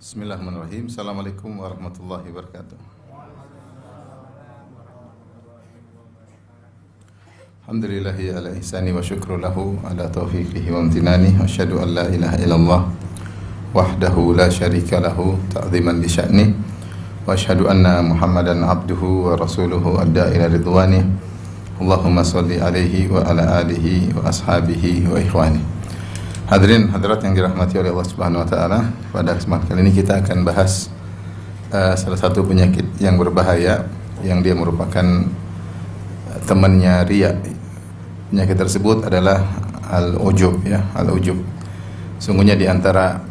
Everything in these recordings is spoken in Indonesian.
Bismillahirrahmanirrahim. Assalamualaikum warahmatullahi wabarakatuh. Alhamdulillahi ala ihsani wa syukru lahu ala taufiqihi wa amtinani. Wa asyhadu an la ilaha illallah wahdahu la syarika lahu ta'ziman li sya'ni. Wa asyhadu anna Muhammadan abduhu wa rasuluhu adda ila ridwani. Allahumma salli alaihi wa ala alihi wa ashabihi wa ikhwani. Hadirin hadirat yang dirahmati oleh Allah Subhanahu wa taala, pada kesempatan kali ini kita akan bahas salah satu penyakit yang berbahaya yang dia merupakan temannya riya. Penyakit tersebut adalah al-ujub, ya, al-ujub. Sungguhnya di antara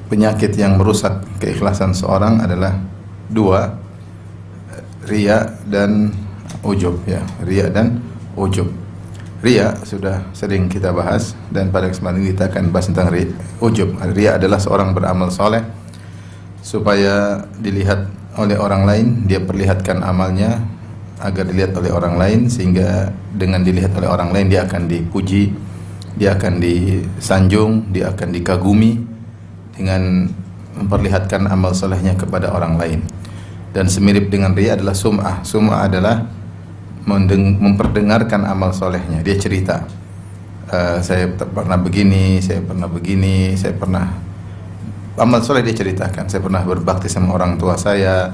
penyakit yang merusak keikhlasan seorang adalah dua, riya dan ujub, ya, riya dan ujub. Riya sudah sering kita bahas, dan pada kesempatan ini kita akan bahas tentang ujub. Riya adalah seorang beramal soleh supaya dilihat oleh orang lain, dia perlihatkan amalnya agar dilihat oleh orang lain, sehingga dengan dilihat oleh orang lain dia akan dipuji, dia akan disanjung, dia akan dikagumi dengan memperlihatkan amal solehnya kepada orang lain. Dan semirip dengan riya adalah sum'ah. Sum'ah adalah memperdengarkan amal solehnya. Dia cerita, saya pernah begini, saya pernah begini, saya pernah amal soleh. Dia ceritakan, saya pernah berbakti sama orang tua saya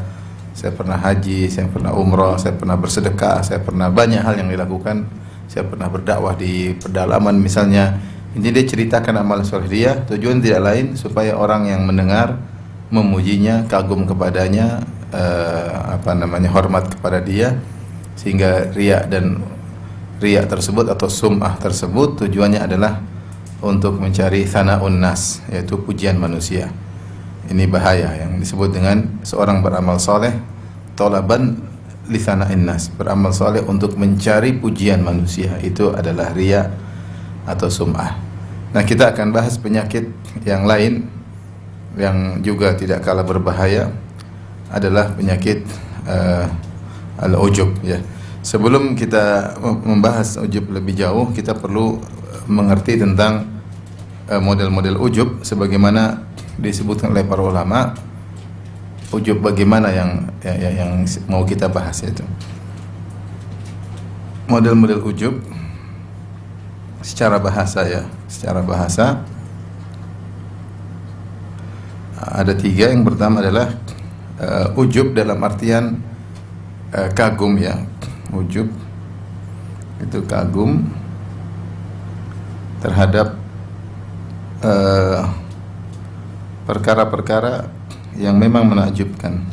pernah haji, saya pernah umrah, saya pernah bersedekah, saya pernah banyak hal yang dilakukan, saya pernah berdakwah di pedalaman misalnya. Ini dia ceritakan amal soleh dia. Tujuan tidak lain supaya orang yang mendengar memujinya, kagum kepadanya, hormat kepada dia. Sehingga riya tersebut atau sum'ah tersebut tujuannya adalah untuk mencari sana'un nas, yaitu pujian manusia. Ini bahaya yang disebut dengan seorang beramal soleh talaban li sana'in nas, beramal soleh untuk mencari pujian manusia. Itu adalah riya atau sum'ah. Nah, kita akan bahas penyakit yang lain yang juga tidak kalah berbahaya, adalah penyakit al-ujub, ya. Sebelum kita membahas ujub lebih jauh, kita perlu mengerti tentang model-model ujub sebagaimana disebutkan oleh para ulama. Ujub bagaimana yang mau kita bahas, itu model-model ujub secara bahasa, ya. Secara bahasa ada tiga. Yang pertama adalah ujub dalam artian kagum, ya. Ujub itu kagum terhadap perkara-perkara yang memang menakjubkan.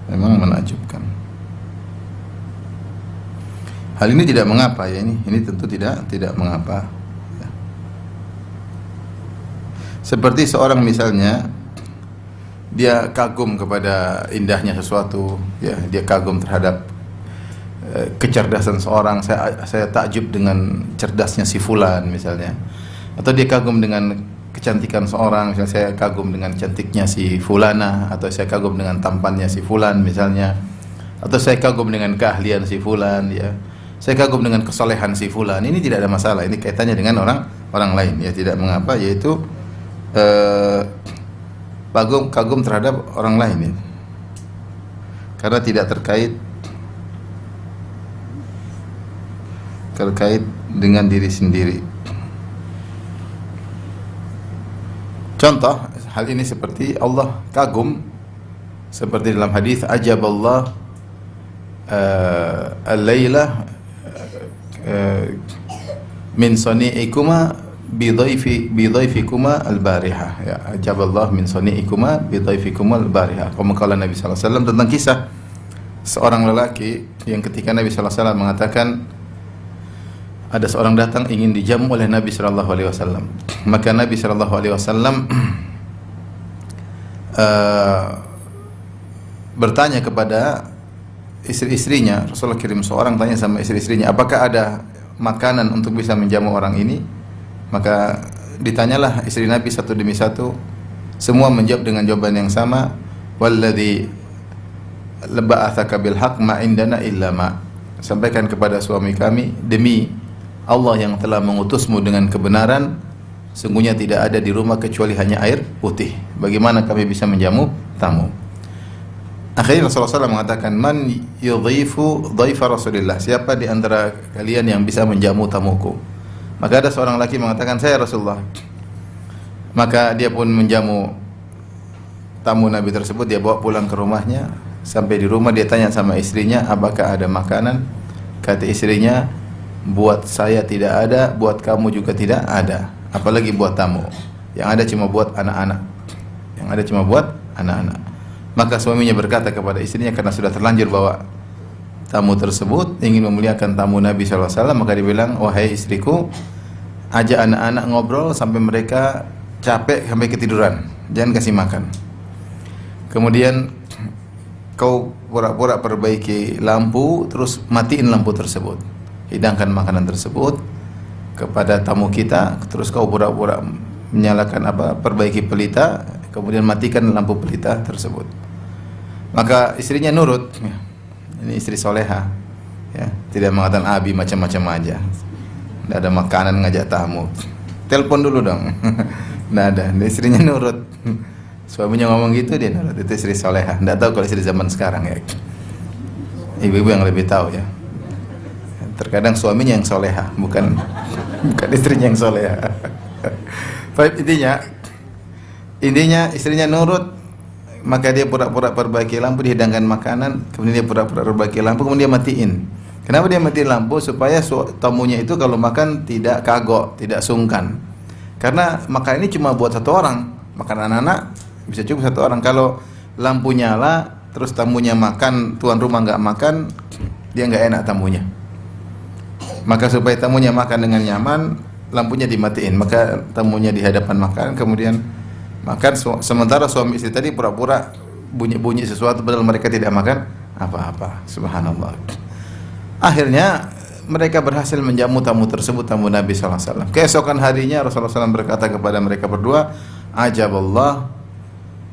Memang menakjubkan. Hal ini tidak mengapa, ya. Ini tentu tidak mengapa, ya. Seperti seorang misalnya dia kagum kepada indahnya sesuatu, ya, dia kagum terhadap kecerdasan seorang. Saya takjub dengan cerdasnya si fulan misalnya. Atau dia kagum dengan kecantikan seorang, misalnya saya kagum dengan cantiknya si fulana, atau saya kagum dengan tampannya si fulan misalnya, atau saya kagum dengan keahlian si fulan, ya. Saya kagum dengan kesolehan si fulan. Ini tidak ada masalah, ini kaitannya dengan orang lain, ya, tidak mengapa, yaitu kagum terhadap orang lain, ya. Karena tidak terkait dengan diri sendiri. Contoh hal ini seperti Allah kagum, seperti dalam hadis ajaballah al-laila min sani'ikuma bidhaifikuma al-barihah, ya. Ajaballah min sani'ikuma bidhaifikuma al-barihah. Qala Nabi sallallahu alaihi wasallam tentang kisah seorang lelaki yang ketika Nabi sallallahu alaihi wasallam mengatakan ada seorang datang ingin dijamu oleh Nabi sallallahu alaihi wasallam. Maka Nabi sallallahu alaihi wasallam bertanya kepada istri-istrinya. Rasulullah kirim seorang tanya sama istri-istrinya, apakah ada makanan untuk bisa menjamu orang ini? Maka ditanyalah istri Nabi satu demi satu. Semua menjawab dengan jawaban yang sama, walladzi ba'atsaka bil haqq ma indana illa ma. Sampaikan kepada suami kami, demi Allah yang telah mengutusmu dengan kebenaran, sungguhnya tidak ada di rumah kecuali hanya air putih. Bagaimana kami bisa menjamu tamu? Akhirnya Rasulullah SAW mengatakan, man yudhifu dhaifa Rasulillah, siapa di antara kalian yang bisa menjamu tamuku? Maka ada seorang laki mengatakan, saya Rasulullah. Maka dia pun menjamu tamu Nabi tersebut, dia bawa pulang ke rumahnya. Sampai di rumah dia tanya sama istrinya, apakah ada makanan? Kata istrinya, buat saya tidak ada, buat kamu juga tidak ada, apalagi buat tamu. Yang ada cuma buat anak-anak. Yang ada cuma buat anak-anak. Maka suaminya berkata kepada istrinya, karena sudah terlanjur bawa tamu tersebut, ingin memuliakan tamu Nabi SAW, maka dia bilang, wahai istriku, ajak anak-anak ngobrol sampai mereka capek, sampai ketiduran, jangan kasih makan. Kemudian kau pura-pura perbaiki lampu, terus matiin lampu tersebut, hidangkan makanan tersebut kepada tamu kita, terus kau pura-pura menyalakan perbaiki pelita, kemudian matikan lampu pelita tersebut. Maka istrinya nurut. Ini istri soleha, ya, tidak mengatakan abi macam-macam aja. Tidak ada makanan ngajak tamu. Telepon dulu dong. Tidak ada. Istrinya nurut. Suaminya ngomong gitu, dia nurut. Itu istri soleha. Tidak tahu kalau istri zaman sekarang ya. Ibu-ibu yang lebih tahu ya. Terkadang suaminya yang soleha, bukan istrinya yang soleha. Baik, intinya istrinya nurut. Maka dia pura-pura perbaiki lampu, dihidangkan makanan, kemudian dia pura-pura perbaiki lampu, kemudian dia matiin. Kenapa dia matiin lampu? Supaya tamunya itu kalau makan tidak kagok, tidak sungkan. Karena makan ini cuma buat satu orang, makan anak-anak bisa cukup satu orang. Kalau lampu nyala, terus tamunya makan, tuan rumah nggak makan, dia nggak enak tamunya. Maka supaya tamunya makan dengan nyaman, lampunya dimatiin. Maka tamunya di hadapan makan, kemudian makan, sementara suami istri tadi pura-pura bunyi-bunyi sesuatu padahal mereka tidak makan apa-apa. Subhanallah. Akhirnya mereka berhasil menjamu tamu tersebut, tamu Nabi SAW. Keesokan harinya Rasulullah SAW berkata kepada mereka berdua, ajaballah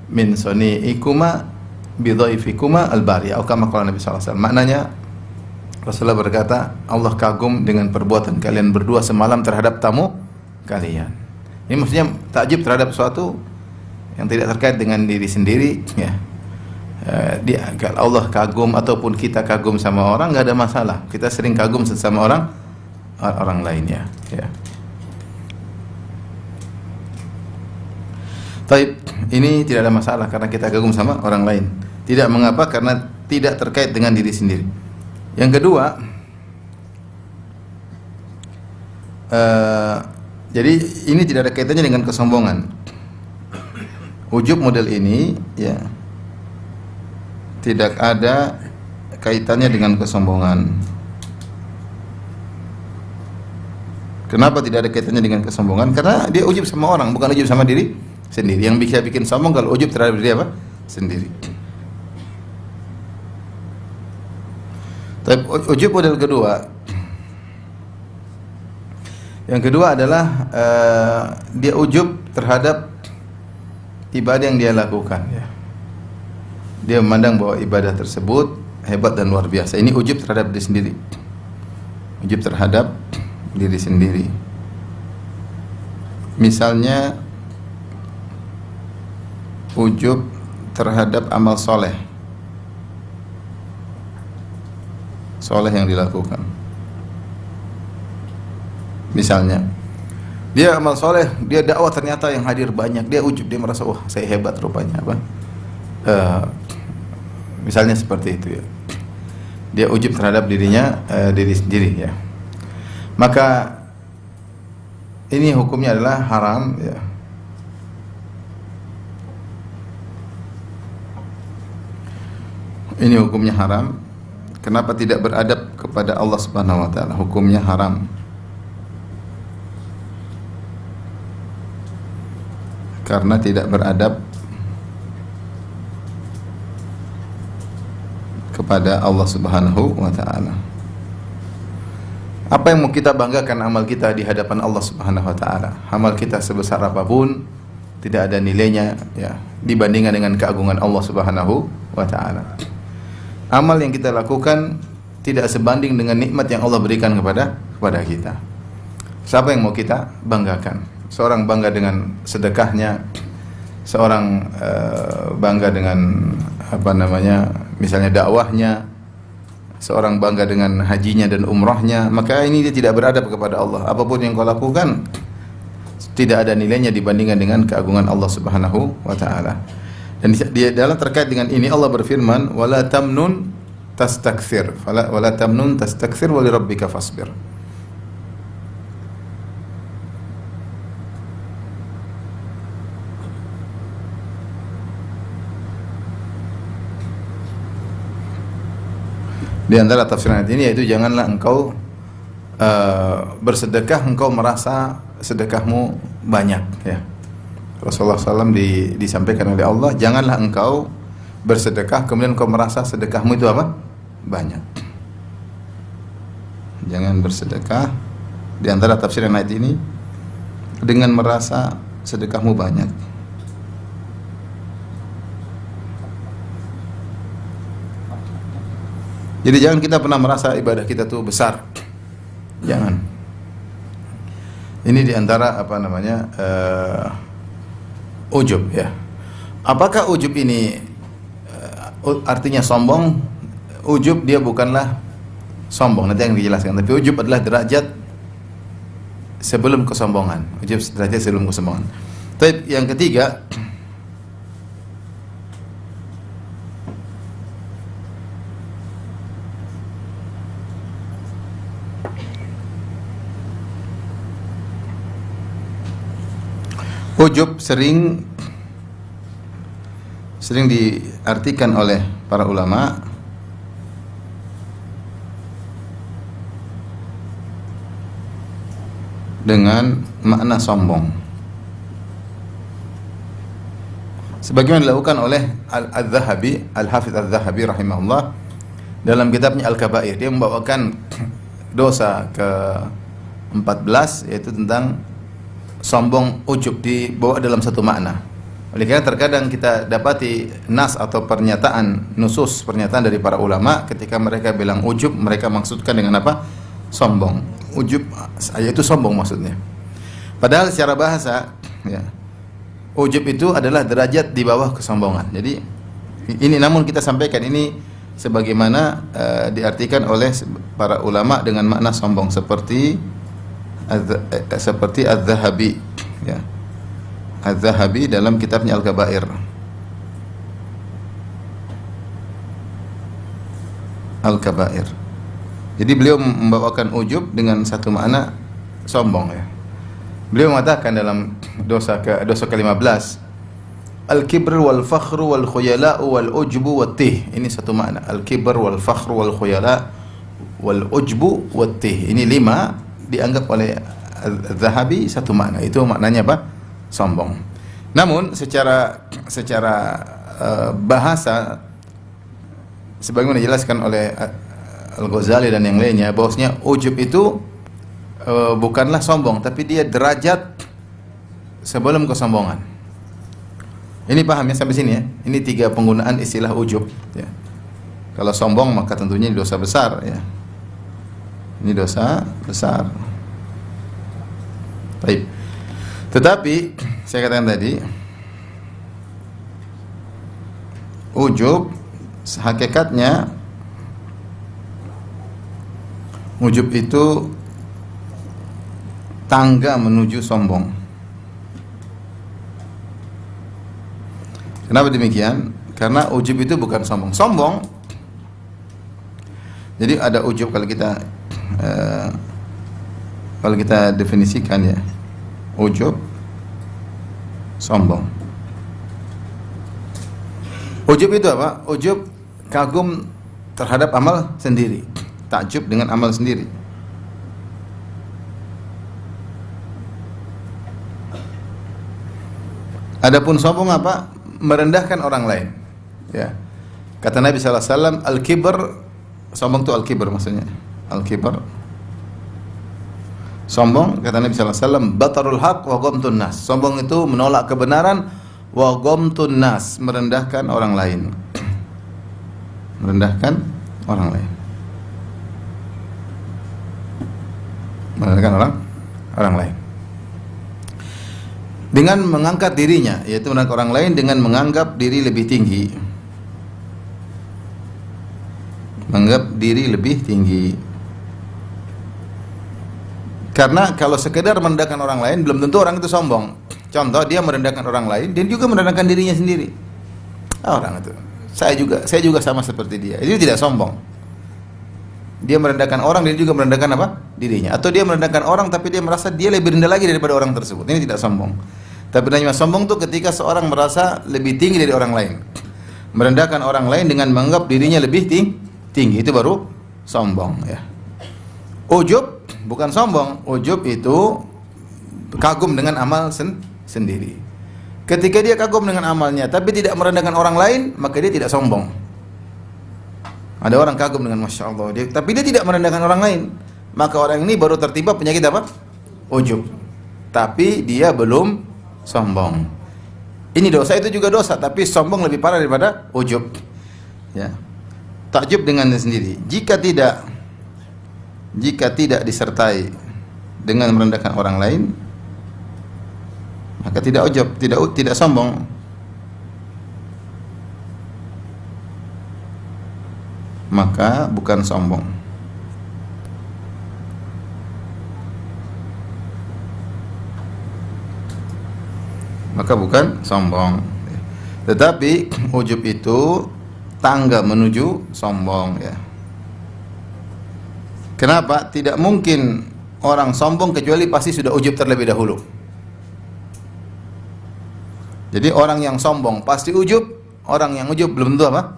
min suni'ikuma bidhaifikuma al-bari, atau kama qala Nabi SAW. Maknanya Rasulullah berkata, Allah kagum dengan perbuatan kalian berdua semalam terhadap tamu kalian. Ini maksudnya takjub terhadap suatu yang tidak terkait dengan diri sendiri, ya. Kalau Allah kagum ataupun kita kagum sama orang, nggak ada masalah. Kita sering kagum sama orang lainnya, ya. Taib, ini tidak ada masalah karena kita kagum sama orang lain. Tidak mengapa karena tidak terkait dengan diri sendiri. Yang kedua, jadi ini tidak ada kaitannya dengan kesombongan. Ujub model ini, ya, tidak ada kaitannya dengan kesombongan. Kenapa tidak ada kaitannya dengan kesombongan? Karena dia ujub sama orang, bukan ujub sama diri sendiri. Yang bisa bikin sombong kalau ujub terhadap diri apa? Sendiri. Tapi ujub model kedua. Yang kedua adalah dia ujub terhadap ibadah yang dia lakukan, ya. Dia memandang bahwa ibadah tersebut hebat dan luar biasa. Ini ujub terhadap diri sendiri. Ujub terhadap diri sendiri. Misalnya ujub terhadap amal soleh yang dilakukan. Misalnya dia amal soleh, dia dakwah ternyata yang hadir banyak, dia ujub, dia merasa wah saya hebat rupanya apa? Misalnya seperti itu, ya. Dia ujub terhadap dirinya, diri sendiri, ya. Maka ini hukumnya adalah haram, ya. Ini hukumnya haram. Kenapa tidak beradab kepada Allah Subhanahu wa taala? Hukumnya haram. Karena tidak beradab kepada Allah Subhanahu wa taala. Apa yang mau kita banggakan amal kita di hadapan Allah Subhanahu wa taala? Amal kita sebesar apapun tidak ada nilainya, ya, dibandingkan dengan keagungan Allah Subhanahu wa taala. Amal yang kita lakukan tidak sebanding dengan nikmat yang Allah berikan kepada kita. Siapa yang mau kita banggakan? seorang bangga dengan sedekahnya, seorang bangga dengan misalnya dakwahnya, seorang bangga dengan hajinya dan umrahnya, maka ini dia tidak beradab kepada Allah. Apapun yang kau lakukan tidak ada nilainya dibandingkan dengan keagungan Allah Subhanahu wa taala. Dan dia dalam terkait dengan ini Allah berfirman, "Wala tamnun tastakthir, wala tamnun tastakthir wa li rabbika fasbir." Di antara tafsiran ayat ini yaitu janganlah engkau bersedekah engkau merasa sedekahmu banyak, ya. Rasulullah SAW disampaikan oleh Allah, janganlah engkau bersedekah kemudian engkau merasa sedekahmu itu apa? Banyak. Jangan bersedekah, di antara tafsiran ayat ini, dengan merasa sedekahmu banyak. Jadi jangan kita pernah merasa ibadah kita tuh besar. Jangan. Ini diantara ujub, ya. Apakah ujub ini artinya sombong? Ujub dia bukanlah sombong, nanti yang dijelaskan. Tapi ujub adalah derajat sebelum kesombongan. Ujub derajat sebelum kesombongan. Tapi yang ketiga, ujub sering diartikan oleh para ulama dengan makna sombong, sebagaimana dilakukan oleh Al-Dhahabi, Al-Hafidz Al-Dhahabi rahimahullah dalam kitabnya Al-Kabair. Dia membawakan dosa ke-14 yaitu tentang sombong, ujub, dibawa dalam satu makna. Oleh karena terkadang kita dapati nas atau pernyataan dari para ulama ketika mereka bilang ujub, mereka maksudkan dengan apa? Sombong. Ujub itu sombong maksudnya. Padahal secara bahasa, ya, ujub itu adalah derajat di bawah kesombongan. Jadi ini, namun kita sampaikan ini sebagaimana diartikan oleh para ulama dengan makna sombong seperti Az-Zahabi, ya. Az-Zahabi dalam kitabnya Al-Kabair. Al-Kabair. Jadi beliau membawakan ujub dengan satu makna sombong, ya. Beliau mengatakan dalam dosa ke-15, al-kibr wal fakhru wal khuyala wal ujbu wat tih. Ini satu makna. Al-kibr wal fakhru wal khuyala wal ujbu wat tih. Ini 5 dianggap oleh Az-Zahabi satu makna. Itu maknanya apa? Sombong. Namun secara bahasa sebagaimana dijelaskan oleh Al-Ghazali dan yang lainnya, bahwasanya ujub itu bukanlah sombong, tapi dia derajat sebelum kesombongan. Ini paham ya sampai sini ya? Ini 3 penggunaan istilah ujub, ya. Kalau sombong maka tentunya dosa besar, ya. Ini dosa besar. Baik. Tetapi saya katakan tadi, ujub hakikatnya, ujub itu tangga menuju sombong. Kenapa demikian? Karena ujub itu bukan sombong. Sombong, jadi ada ujub kalau kita definisikan, ya, ujub sombong. Ujub itu apa? Ujub kagum terhadap amal sendiri, takjub dengan amal sendiri. Adapun sombong apa? Merendahkan orang lain, ya. Kata Nabi sallallahu alaihi wasallam, al-kibr, sombong itu al-kibr maksudnya. Al-kibr, sombong, kata Nabi sallallahu alaihi wasallam, batarul haq wa ghamtun nas. Sombong itu menolak kebenaran, wa ghamtun nas, merendahkan orang lain. Merendahkan orang lain. Merendahkan orang lain. dengan mengangkat dirinya, yaitu menandakan orang lain dengan menganggap diri lebih tinggi. Menganggap diri lebih tinggi. Karena kalau sekedar merendahkan orang lain, belum tentu orang itu sombong. Contoh, dia merendahkan orang lain, dia juga merendahkan dirinya sendiri. Orang itu, saya juga sama seperti dia. Itu tidak sombong. Dia merendahkan orang, dia juga merendahkan apa? Dirinya. Atau dia merendahkan orang, tapi dia merasa dia lebih rendah lagi daripada orang tersebut. Ini tidak sombong. Tapi namanya sombong itu ketika seorang merasa lebih tinggi dari orang lain. Merendahkan orang lain dengan menganggap dirinya lebih tinggi, itu baru sombong, ya. Ujub bukan sombong. Ujub itu kagum dengan amal sendiri. Ketika dia kagum dengan amalnya tapi tidak merendahkan orang lain, maka dia tidak sombong. Ada orang kagum dengan Masya Allah dia, tapi dia tidak merendahkan orang lain, maka orang ini baru tertimpa penyakit apa? Ujub. Tapi dia belum sombong. Ini dosa, itu juga dosa, tapi sombong lebih parah daripada ujub, ya. Takjub dengan diri sendiri. Jika tidak disertai dengan merendahkan orang lain, maka tidak ujub, tidak sombong. Maka bukan sombong. Maka bukan sombong. Tetapi ujub itu tangga menuju sombong, ya. Kenapa? Tidak mungkin orang sombong kecuali pasti sudah ujub terlebih dahulu. Jadi orang yang sombong pasti ujub, orang yang ujub belum tentu apa?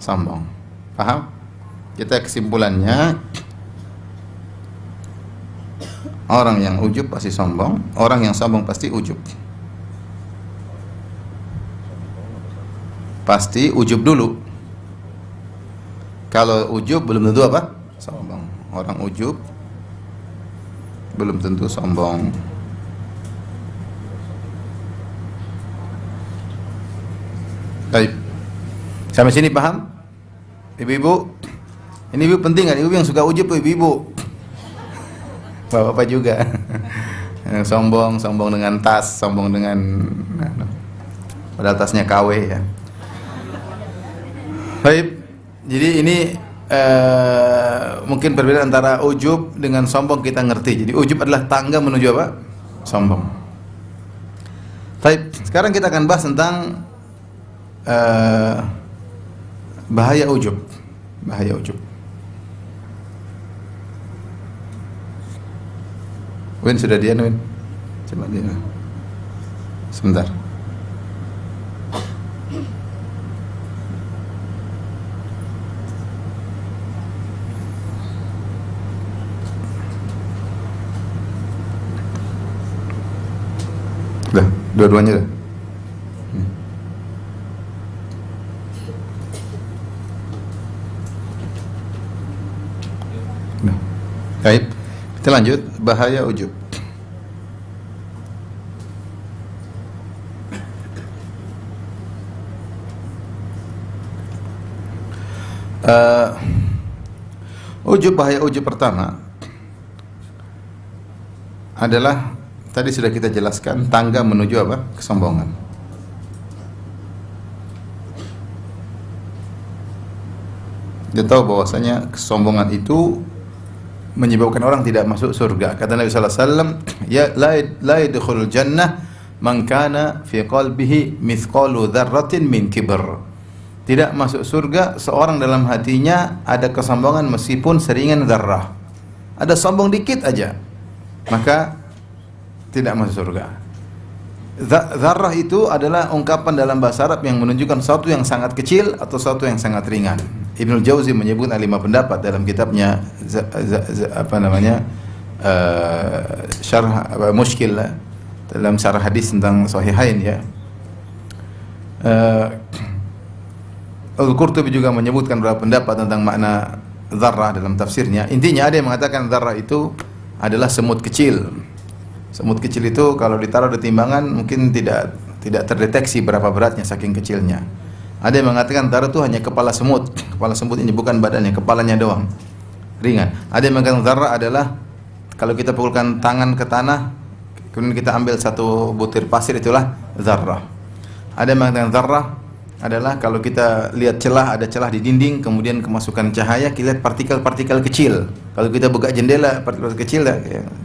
Sombong. Paham? Kita kesimpulannya, orang yang ujub pasti sombong, orang yang sombong pasti ujub. Pasti ujub dulu. Kalau ujub belum tentu apa? Sombong. Orang ujub belum tentu sombong. Baik. Sampai sini paham? Ibu-ibu, ini ibu penting kan? Ibu yang suka ujub, ibu-ibu. Bapak-bapak juga. Sombong dengan tas, sombong dengan padahal tasnya KW, ya. Baik. Jadi ini mungkin perbedaan antara ujub dengan sombong kita ngerti. Jadi ujub adalah tangga menuju apa? Sombong. Baik, sekarang kita akan bahas tentang bahaya ujub. Bahaya ujub. Win sudah dia, Win. Coba dia. Sebentar. Dah, dua-duanya dah. Nah, baik. Kita lanjut bahaya ujub. Ujub, bahaya ujub pertama adalah tadi sudah kita jelaskan, tangga menuju apa? Kesombongan. Dia tahu bahwasanya kesombongan itu menyebabkan orang tidak masuk surga. Kata Nabi sallallahu alaihi wasallam, ya la yadkhulul jannah man kana fi qalbihi mithqalu dzarratin min kibr. Tidak masuk surga seorang dalam hatinya ada kesombongan meskipun seringan zarrah. Ada sombong dikit aja, maka tidak masuk surga. Zarrah itu adalah ungkapan dalam bahasa Arab yang menunjukkan sesuatu yang sangat kecil atau sesuatu yang sangat ringan. Ibnul Jauzi menyebut ada 5 pendapat dalam kitabnya syarh muskil dalam syarah hadis tentang sahihain, ya. Al-Qurtubi juga menyebutkan beberapa pendapat tentang makna zarrah dalam tafsirnya. Intinya ada yang mengatakan zarrah itu adalah semut kecil. Semut kecil itu kalau ditaruh di timbangan mungkin tidak terdeteksi berapa beratnya saking kecilnya. Ada yang mengatakan zarrah itu hanya kepala semut. Kepala semut ini bukan badannya, kepalanya doang. Ringan. Ada yang mengatakan zarrah adalah kalau kita pukulkan tangan ke tanah, kemudian kita ambil satu butir pasir, itulah zarrah. Ada yang mengatakan zarrah adalah kalau kita lihat celah, ada celah di dinding, kemudian kemasukan cahaya, kita lihat partikel-partikel kecil. Kalau kita buka jendela, partikel kecil,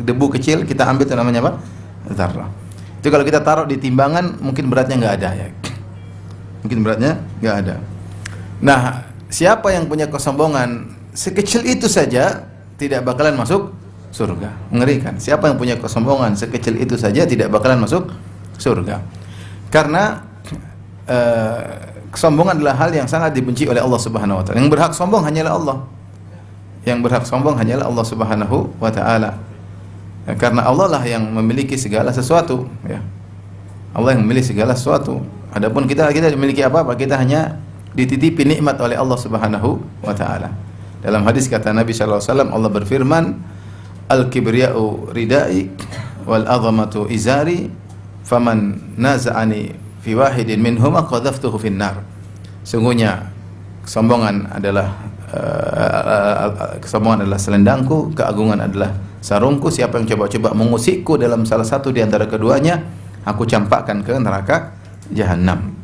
debu kecil, kita ambil, itu namanya apa? Zarrah. Itu kalau kita taruh di timbangan, mungkin beratnya nggak ada ya. Mungkin beratnya nggak ada. Nah, siapa yang punya kesombongan sekecil itu saja tidak bakalan masuk surga. Mengerikan. Siapa yang punya kesombongan sekecil itu saja tidak bakalan masuk surga. Karena kesombongan adalah hal yang sangat dibenci oleh Allah Subhanahu wa taala. Yang berhak sombong hanyalah Allah. Yang berhak sombong hanyalah Allah Subhanahu wa taala. Karena Allah lah yang memiliki segala sesuatu, ya. Allah yang memiliki segala sesuatu. Adapun kita memiliki apa-apa, kita hanya dititipi nikmat oleh Allah Subhanahu wa taala. Dalam hadis kata Nabi sallallahu alaihi wasallam, Allah berfirman, "Al-kibriya'u ridai wal 'azamatu izari, faman naza'ani fi wahidin minhuma qadhaftuhu fin nar." Sungguhnya kesombongan adalah selendangku, keagungan adalah sarungku. Siapa yang coba-coba mengusikku dalam salah satu di antara keduanya, aku campakkan ke neraka jahanam.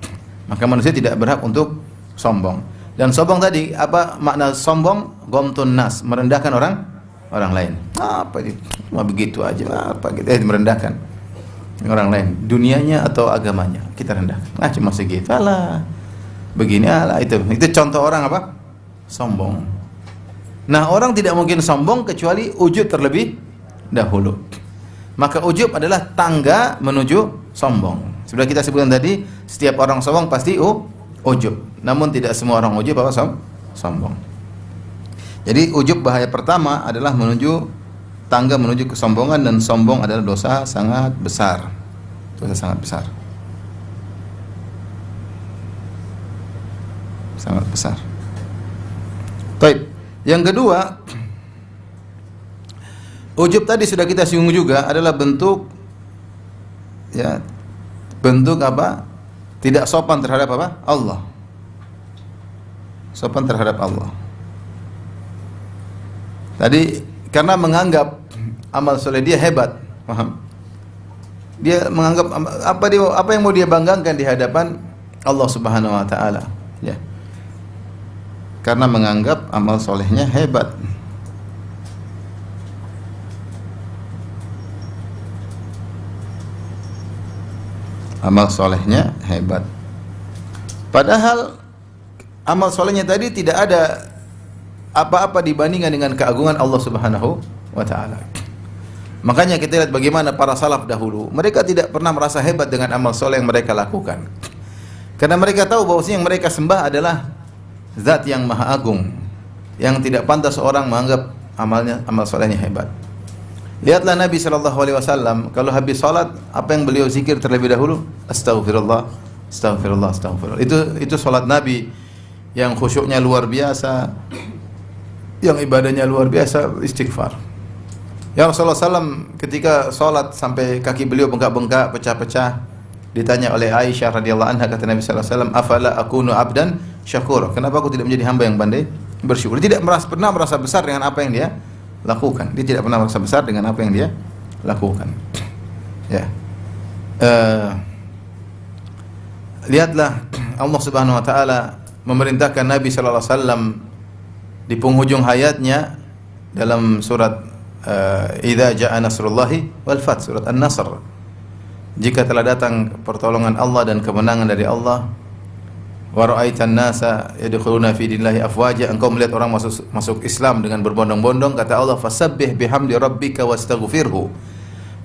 Maka manusia tidak berhak untuk sombong. Dan sombong tadi, apa makna sombong? Gomtun nas, merendahkan orang lain. Apa itu? Cuma begitu aja, apa gitu, merendahkan orang lain, dunianya atau agamanya kita rendahkan. Cuma segitu, alah, begini, alah, itu contoh orang apa? Sombong. Nah, orang tidak mungkin sombong kecuali ujub terlebih dahulu. Maka ujub adalah tangga menuju sombong. Sudah kita sebutkan tadi, setiap orang sombong pasti ujub. Namun tidak semua orang ujub apa sombong. Jadi ujub bahaya pertama adalah tangga menuju kesombongan, dan sombong adalah dosa sangat besar. Dosa sangat besar. Sangat besar. Baik. Yang kedua, ujub tadi sudah kita singgung juga, adalah bentuk apa? Tidak sopan terhadap apa? Allah. Sopan terhadap Allah. Tadi karena menganggap amal soleh dia hebat, paham? Dia menganggap apa yang mau dia banggakan di hadapan Allah Subhanahu wa taala, ya. Karena menganggap amal solehnya hebat. Amal solehnya hebat. Padahal amal solehnya tadi tidak ada apa-apa dibandingkan dengan keagungan Allah Subhanahu wa taala. Makanya kita lihat bagaimana para salaf dahulu, mereka tidak pernah merasa hebat dengan amal soleh yang mereka lakukan. Karena mereka tahu bahwasanya yang mereka sembah adalah Zat yang maha agung, yang tidak pantas seorang menganggap amal solehnya hebat. Lihatlah Nabi SAW, kalau habis salat, apa yang beliau zikir terlebih dahulu? Astaghfirullah, astaghfirullah, astaghfirullah. Itu salat Nabi yang khusyuknya luar biasa, yang ibadahnya luar biasa, istighfar. Ya Rasulullah SAW ketika salat sampai kaki beliau bengkak-bengkak, pecah-pecah, ditanya oleh Aisyah radhiyallahu anha, kata Nabi SAW, afala akunu abdan syakur. Kenapa aku tidak menjadi hamba yang pandai bersyukur? Dia tidak pernah merasa besar dengan apa yang dia lakukan. Dia tidak pernah merasa besar dengan apa yang dia lakukan. Ya. Lihatlah Allah Subhanahu wa taala memerintahkan Nabi sallallahu alaihi wasallam di penghujung hayatnya dalam surat Idza jaa nasrullahi wal fath, surat An-Nasr. Jika telah datang pertolongan Allah dan kemenangan dari Allah, wa ra'aitan nasa yadkhuluna fi dinillahi afwaja, engkau melihat orang masuk Islam dengan berbondong-bondong, kata Allah, fasabbih bihamdi rabbika wastaghfirhu,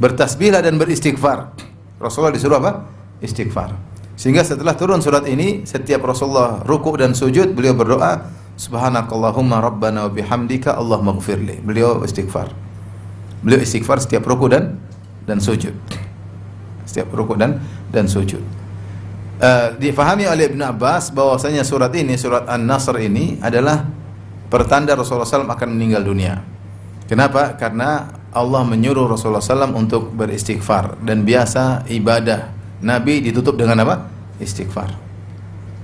bertasbihlah dan beristighfar. Rasulullah disuruh apa? Istighfar. Sehingga setelah turun surat ini, setiap Rasulullah rukuk dan sujud, beliau berdoa, subhanakallahumma rabbana wa bihamdika allahumma ighfirli. Beliau istighfar. Beliau istighfar setiap rukuk dan sujud. Setiap rukuk dan sujud. Difahami oleh Ibn Abbas bahwasanya surat ini, surat An-Nasr ini adalah pertanda Rasulullah SAW akan meninggal dunia. Kenapa? Karena Allah menyuruh Rasulullah SAW untuk beristighfar, dan biasa ibadah Nabi ditutup dengan apa? Istighfar.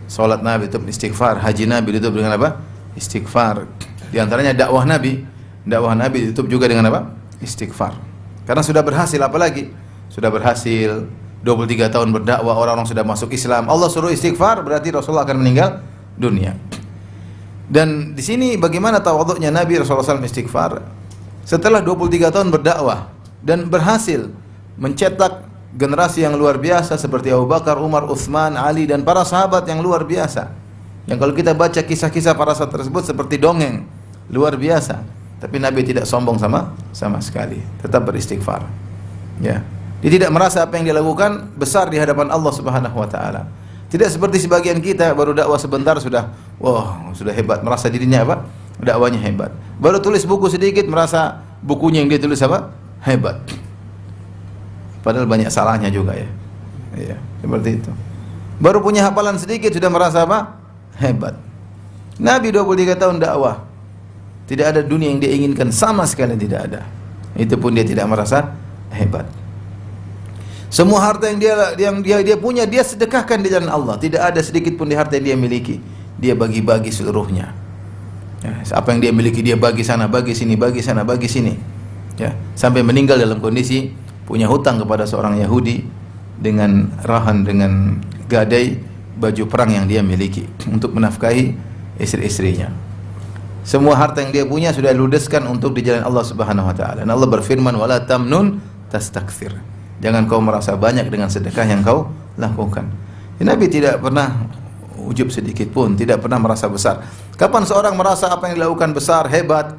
Salat Nabi ditutup istighfar, haji Nabi ditutup dengan apa? Istighfar. Di antaranya dakwah Nabi ditutup juga dengan apa? Istighfar. Karena sudah berhasil, apalagi sudah berhasil, 23 tahun berdakwah, orang-orang sudah masuk Islam. Allah suruh istighfar, berarti Rasulullah akan meninggal dunia. Dan di sini bagaimana tawadhu'nya Nabi Rasulullah SAW istighfar setelah 23 tahun berdakwah dan berhasil mencetak generasi yang luar biasa seperti Abu Bakar, Umar, Utsman, Ali dan para sahabat yang luar biasa. Yang kalau kita baca kisah-kisah para sahabat tersebut seperti dongeng, luar biasa. Tapi Nabi tidak sombong sama sekali, tetap beristighfar. Ya. Dia tidak merasa apa yang dia lakukan besar di hadapan Allah Subhanahu wa taala. Tidak seperti sebagian kita baru dakwah sebentar sudah sudah hebat, merasa dirinya apa? Dakwanya hebat. Baru tulis buku sedikit merasa bukunya yang dia tulis apa? Hebat. Padahal banyak salahnya juga ya. Iya, seperti itu. Baru punya hafalan sedikit sudah merasa apa? Hebat. Nabi 23 tahun dakwah. Tidak ada dunia yang dia inginkan, sama sekali tidak ada. Itu pun dia tidak merasa hebat. Semua harta yang dia punya dia sedekahkan di jalan Allah. Tidak ada sedikit pun di harta yang dia miliki dia bagi-bagi seluruhnya. Ya, apa yang dia miliki dia bagi sana, bagi sini, bagi sana, bagi sini. Ya, sampai meninggal dalam kondisi punya hutang kepada seorang Yahudi dengan dengan gadai baju perang yang dia miliki untuk menafkahi istri-istrinya. Semua harta yang dia punya sudah diludeskan untuk di jalan Allah Subhanahu wa taala. Dan Allah berfirman, "Wala tamnun tastakthir." Jangan kau merasa banyak dengan sedekah yang kau lakukan. Nabi tidak pernah ujub sedikit pun, tidak pernah merasa besar. Kapan seorang merasa apa yang dilakukan besar, hebat,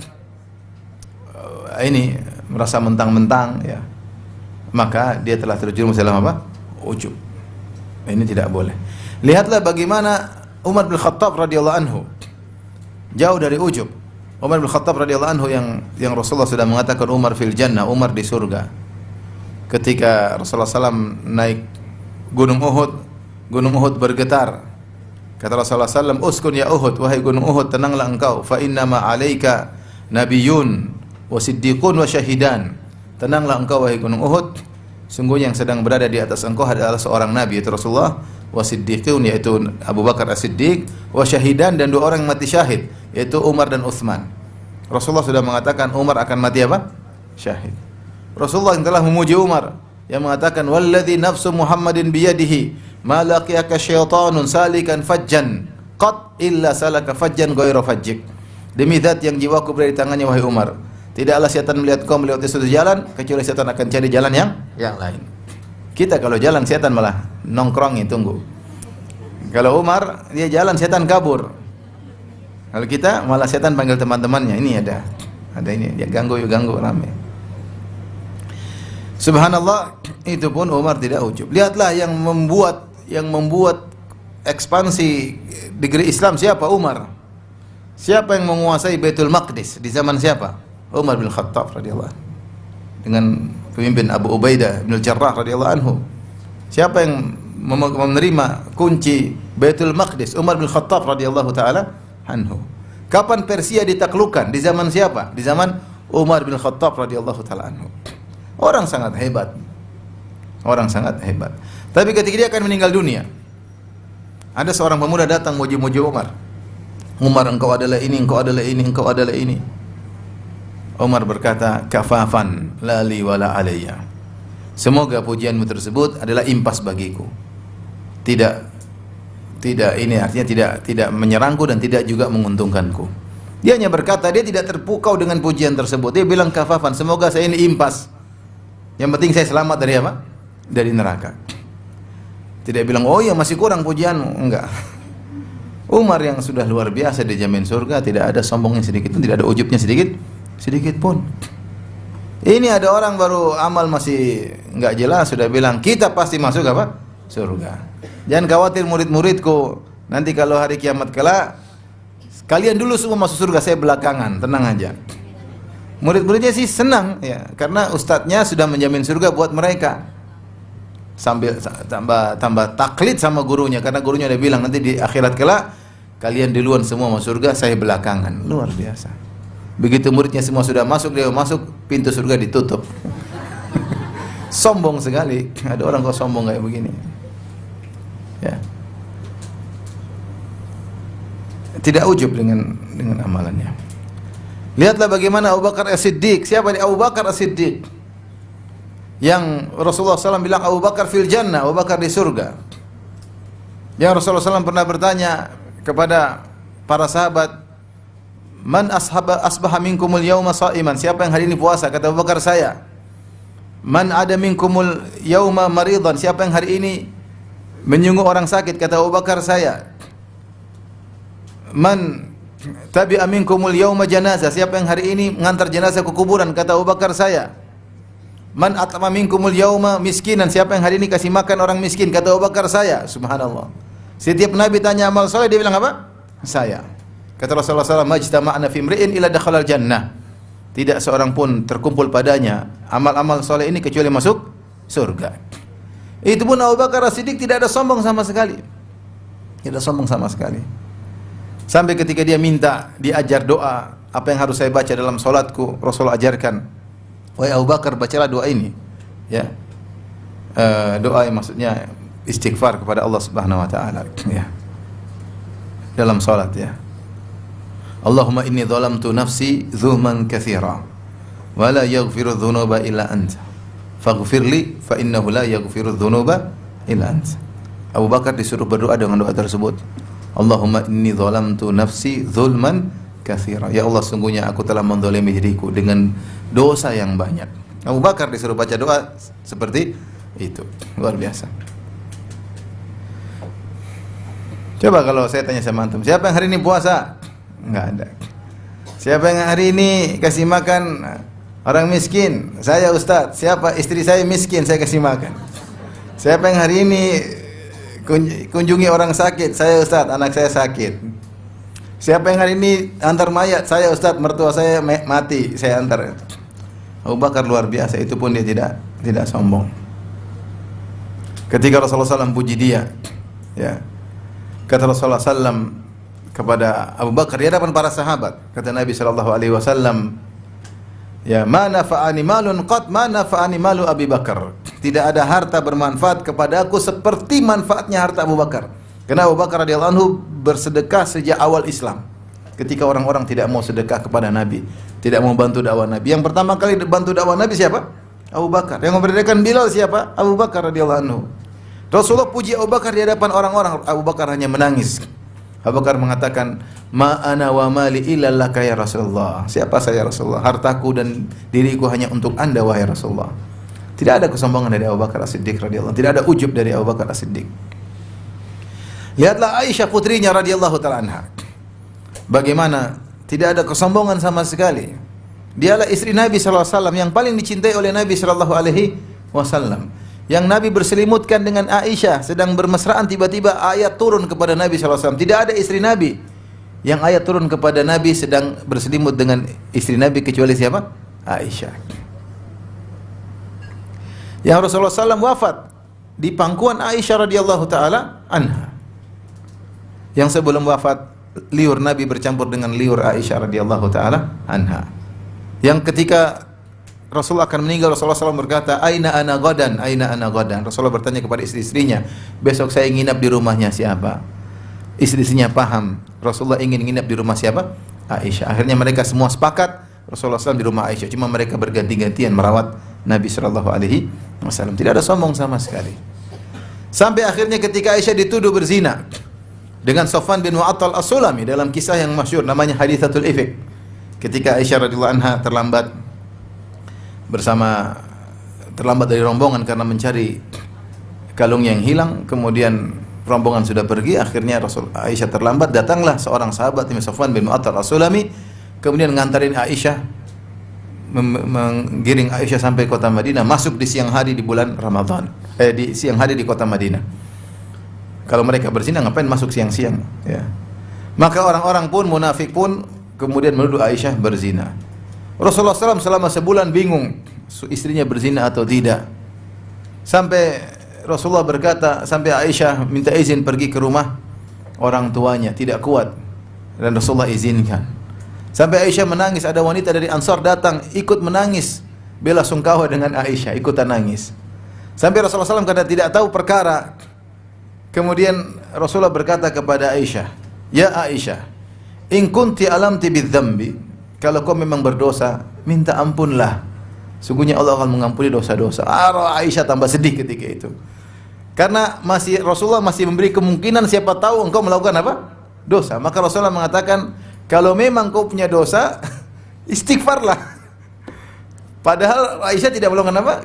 ini merasa mentang-mentang, ya, maka dia telah terjerumus dalam apa? Ujub. Ini tidak boleh. Lihatlah bagaimana Umar bin Khattab radhiyallahu anhu jauh dari ujub. Umar bin Khattab radhiyallahu anhu yang Rasulullah sudah mengatakan Umar fil jannah, Umar di surga. Ketika Rasulullah SAW naik Gunung Uhud bergetar. Kata Rasulullah SAW, "Uskun ya Uhud, wahai Gunung Uhud, tenanglah engkau. Fa innama 'alaika nabiyyun wa siddiqun wa syahidan." Tenanglah engkau wahai Gunung Uhud, sungguhnya yang sedang berada di atas engkau adalah seorang nabi, yaitu Rasulullah, wa siddiqun, yaitu Abu Bakar As-Siddiq, wa syahidan, dan dua orang yang mati syahid, yaitu Umar dan Utsman. Rasulullah sudah mengatakan Umar akan mati apa? Syahid. Rasulullah yang telah memuji Umar, yang mengatakan, "Walladzi nafsu Muhammadin biyadihi, ma laqiyaka syaitanun salikan fajjan qad illa salaka fajjan ghairu fajjik." Demi zat yang jiwaku berada di tangannya wahai Umar, tidaklah setan melihat kau melewati suatu jalan kecuali setan akan cari jalan yang lain. Kita kalau jalan setan malah nongkrongi tunggu. Kalau Umar dia jalan setan kabur. Kalau kita malah setan panggil teman-temannya, ini ada ini dia ganggu rame. Subhanallah, itu pun Umar tidak ujub. Lihatlah yang membuat ekspansi negeri Islam siapa? Umar. Siapa yang menguasai Baitul Maqdis di zaman siapa? Umar bin Khattab radhiyallahu anhu. Dengan pemimpin Abu Ubaidah bin Al-Jarrah radhiyallahu anhu. Siapa yang menerima kunci Baitul Maqdis? Umar bin Khattab radhiyallahu taala anhu. Kapan Persia ditaklukkan? Di zaman siapa? Di zaman Umar bin Khattab radhiyallahu taala anhu. Orang sangat hebat. Tapi ketika dia akan meninggal dunia, ada seorang pemuda datang muji-muji Umar. Umar, engkau adalah ini, engkau adalah ini, engkau adalah ini. Umar berkata, "Kafafan la li wala alayya." Semoga pujianmu tersebut adalah impas bagiku. Tidak ini artinya tidak menyerangku dan tidak juga menguntungkanku. Dia hanya berkata, dia tidak terpukau dengan pujian tersebut. Dia bilang, "Kafafan, semoga saya ini impas. Yang penting saya selamat dari apa? Dari neraka." Tidak bilang, "Oh ya masih kurang pujianmu." Enggak. Umar yang sudah luar biasa dijamin surga, tidak ada sombongnya sedikit pun, tidak ada ujubnya sedikit pun. Ini ada orang baru amal masih enggak jelas sudah bilang, "Kita pasti masuk apa? Surga." Jangan khawatir murid-muridku, nanti kalau hari kiamat kelak kalian dulu semua masuk surga, saya belakangan, tenang aja. Murid-muridnya sih senang ya, karena ustadznya sudah menjamin surga buat mereka. Sambil tambah taklid sama gurunya, karena gurunya udah bilang nanti di akhirat kelak kalian duluan semua masuk surga, saya belakangan. Luar biasa. Begitu muridnya semua sudah masuk, dia masuk, pintu surga ditutup. Sombong sekali. Ada orang kok sombong kayak begini. Ya. Tidak ujub dengan amalannya. Lihatlah bagaimana Abu Bakar As-Siddiq. Siapa ini Abu Bakar As-Siddiq? Yang Rasulullah SAW bilang Abu Bakar fil jannah, Abu Bakar di surga. Yang Rasulullah SAW pernah bertanya kepada para sahabat, man asbaha minkumul yauma sha'iman, siapa yang hari ini puasa? Kata Abu Bakar, saya. Man ada minkumul yauma maridan, siapa yang hari ini menyungguh orang sakit? Kata Abu Bakar, saya. Man tabi'a minkumul yauma janazah, siapa yang hari ini mengantar jenazah ke kuburan? Kata Abu Bakar, saya. Man at'ama minkumul yauma miskinan, siapa yang hari ini kasih makan orang miskin? Kata Abu Bakar, saya. Subhanallah. Setiap Nabi tanya amal soleh, dia bilang apa? Saya. Kata Rasulullah SAW, majtama'na fi imri'in illa dakhalal jannah. Tidak seorang pun terkumpul padanya amal-amal soleh ini kecuali masuk surga. Itu pun Abu Bakar As-Siddiq tidak ada sombong sama sekali. Tidak sombong sama sekali. Sampai ketika dia minta diajar doa, apa yang harus saya baca dalam solatku, Rasulullah ajarkan. Wahai Abu Bakar, bacalah doa ini. Ya. Doa yang maksudnya istighfar kepada Allah Subhanahu wa taala, ya. Dalam salat, ya. Allahumma inni zalamtu nafsi zulman katsira wa la yaghfiru dzunuba illa anta. Faghfirli fa innahu la yaghfiru dzunuba illa anta. Abu Bakar disuruh berdoa dengan doa tersebut. Allahumma inni zalamtu nafsi zulman katsira. Ya Allah, sungguhnya aku telah menzalimi diriku dengan dosa yang banyak. Abu Bakar disuruh baca doa seperti itu. Luar biasa. Coba kalau saya tanya sama antum, siapa yang hari ini puasa? Enggak ada. Siapa yang hari ini kasih makan orang miskin? Saya, Ustaz. Siapa? Istri saya miskin, saya kasih makan. Siapa yang hari ini kunjungi orang sakit? Saya, Ustaz. Anak saya sakit. Siapa yang hari ini antar mayat? Saya, Ustaz. Mertua saya mati, saya antar. Abu Bakar luar biasa, itu pun dia tidak sombong. Ketika Rasulullah SAW puji dia, ya, kata Rasulullah SAW kepada Abu Bakar di hadapan para sahabat, kata Nabi SAW, ya, ma nafa'ani malun qad ma nafa'ani malu Abi Bakar. Tidak ada harta bermanfaat kepada aku seperti manfaatnya harta Abu Bakar. Karena Abu Bakar radhiyallahu anhu bersedekah sejak awal Islam. Ketika orang-orang tidak mau sedekah kepada Nabi, tidak mau bantu dakwah Nabi. Yang pertama kali bantu dakwah Nabi siapa? Abu Bakar. Yang memerdekakan Bilal siapa? Abu Bakar radhiyallahu anhu. Rasulullah puji Abu Bakar di hadapan orang-orang. Abu Bakar hanya menangis. Abu Bakar mengatakan, ma ana wa mali illa laka ya Rasulullah. Siapa saya Rasulullah? Hartaku dan diriku hanya untuk Anda wahai Rasulullah. Tidak ada kesombongan dari Abu Bakar As-Siddiq radhiyallahu anhu. Tidak ada ujub dari Abu Bakar As-Siddiq. Lihatlah Aisyah putrinya radhiyallahu ta'ala anha. Bagaimana tidak ada kesombongan sama sekali. Dialah istri Nabi SAW yang paling dicintai oleh Nabi SAW. Yang Nabi berselimutkan dengan Aisyah sedang bermesraan, tiba-tiba ayat turun kepada Nabi SAW. Tidak ada istri Nabi yang ayat turun kepada Nabi sedang berselimut dengan istri Nabi kecuali siapa? Aisyah. Yang Rasulullah SAW wafat di pangkuan Aisyah radhiyallahu ta'ala anha. Yang sebelum wafat, liur Nabi bercampur dengan liur Aisyah radhiyallahu ta'ala anha. Yang ketika Rasulullah akan meninggal, Rasulullah SAW berkata, Aina ana ghadan, aina ana ghadan. Rasulullah bertanya kepada istri-istrinya, besok saya nginap di rumahnya siapa? Istri-istrinya paham, Rasulullah ingin nginap di rumah siapa? Aisyah. Akhirnya mereka semua sepakat, Rasulullah SAW di rumah Aisyah. Cuma mereka berganti-gantian merawat Nabi SAW. Tidak ada sombong sama sekali. Sampai akhirnya ketika Aisyah dituduh berzina dengan Sofwan bin Mu'attal As-Sulami dalam kisah yang masyhur namanya Hadithatul Ifk. Ketika Aisyah radhiyallahu anha terlambat dari rombongan karena mencari kalung yang hilang, kemudian rombongan sudah pergi, akhirnya Aisyah terlambat, datanglah seorang sahabat namanya Sofwan bin Mu'attal As-Sulami, kemudian ngantarin Aisyah, menggiring Aisyah sampai kota Madinah, masuk di siang hari di bulan Ramadan, di siang hari di kota Madinah. Kalau mereka berzina ngapain masuk siang-siang, ya. Maka orang-orang pun, munafik pun kemudian menuduh Aisyah berzina. Rasulullah SAW selama sebulan bingung istrinya berzina atau tidak. Sampai Rasulullah berkata, sampai Aisyah minta izin pergi ke rumah orang tuanya, tidak kuat, dan Rasulullah izinkan. Sampai Aisyah menangis, ada wanita dari Ansar datang ikut menangis bela sungkawa dengan Aisyah, ikutan nangis. Sampai Rasulullah SAW kata tidak tahu perkara. Kemudian Rasulullah berkata kepada Aisyah, ya Aisyah, in kunti alamti bidzambi, kalau kau memang berdosa, minta ampunlah Sungguhnya Allah akan mengampuni dosa-dosa. Aisyah tambah sedih ketika itu. Karena Rasulullah masih memberi kemungkinan siapa tahu engkau melakukan apa? Dosa. Maka Rasulullah mengatakan, kalau memang kau punya dosa, istighfarlah. Padahal Aisyah tidak melakukan apa?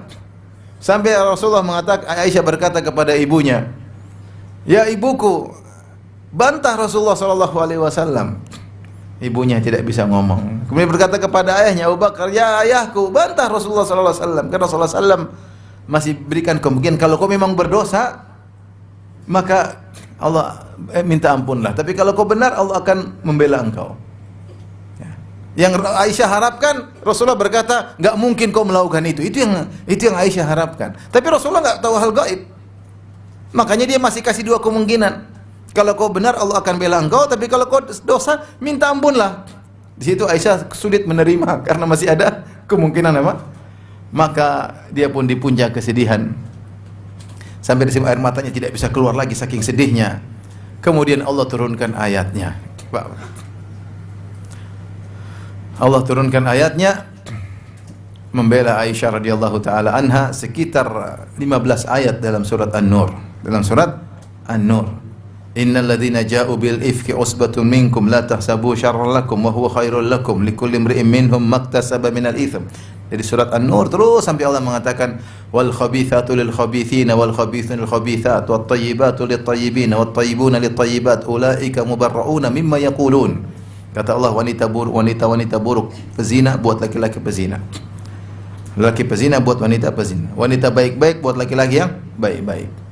Sampai Rasulullah mengatakan, Aisyah berkata kepada ibunya, "Ya ibuku, bantah Rasulullah sallallahu alaihi wasallam." Ibunya tidak bisa ngomong. Kemudian berkata kepada ayahnya Abu Bakar, "Ya ayahku, bantah Rasulullah sallallahu alaihi wasallam." Karena Rasulullah sallallahu alaihi wasallam masih berikan kemungkinan kalau kau memang berdosa, maka Allah minta ampunlah. Tapi kalau kau benar, Allah akan membela engkau. Ya. Yang Aisyah harapkan, Rasulullah berkata, nggak mungkin kau melakukan itu. Itu yang Aisyah harapkan. Tapi Rasulullah nggak tahu hal gaib. Makanya dia masih kasih dua kemungkinan. Kalau kau benar, Allah akan bela engkau. Tapi kalau kau dosa, minta ampunlah. Di situ Aisyah sulit menerima karena masih ada kemungkinan apa? Maka dia pun di puncak kesedihan. Sampai di air matanya tidak bisa keluar lagi saking sedihnya. Kemudian Allah turunkan ayatnya. Allah turunkan ayatnya membela Aisyah radhiyallahu taala anha sekitar 15 ayat dalam surat An-Nur. Dalam surat An-Nur. Innal ladzina ja'u bil ifki usbatun minkum la tahsabu syarran lakum wa huwa khairul lakum likulli imri'in minhum maktasaba minal itsm. Jadi surat An-Nur terus sampai Allah mengatakan wal khabithatu lil khabithina wal khabithuna lil khabithat wat thayyibatu lit thayyibina wat thayyibuna lit thayyibat ulaika mubarrauna mimma yaqulun. Kata Allah, wanita buruk pezina buat laki-laki pezina. Laki pezina buat wanita pezina. Wanita baik-baik buat laki-laki yang baik-baik.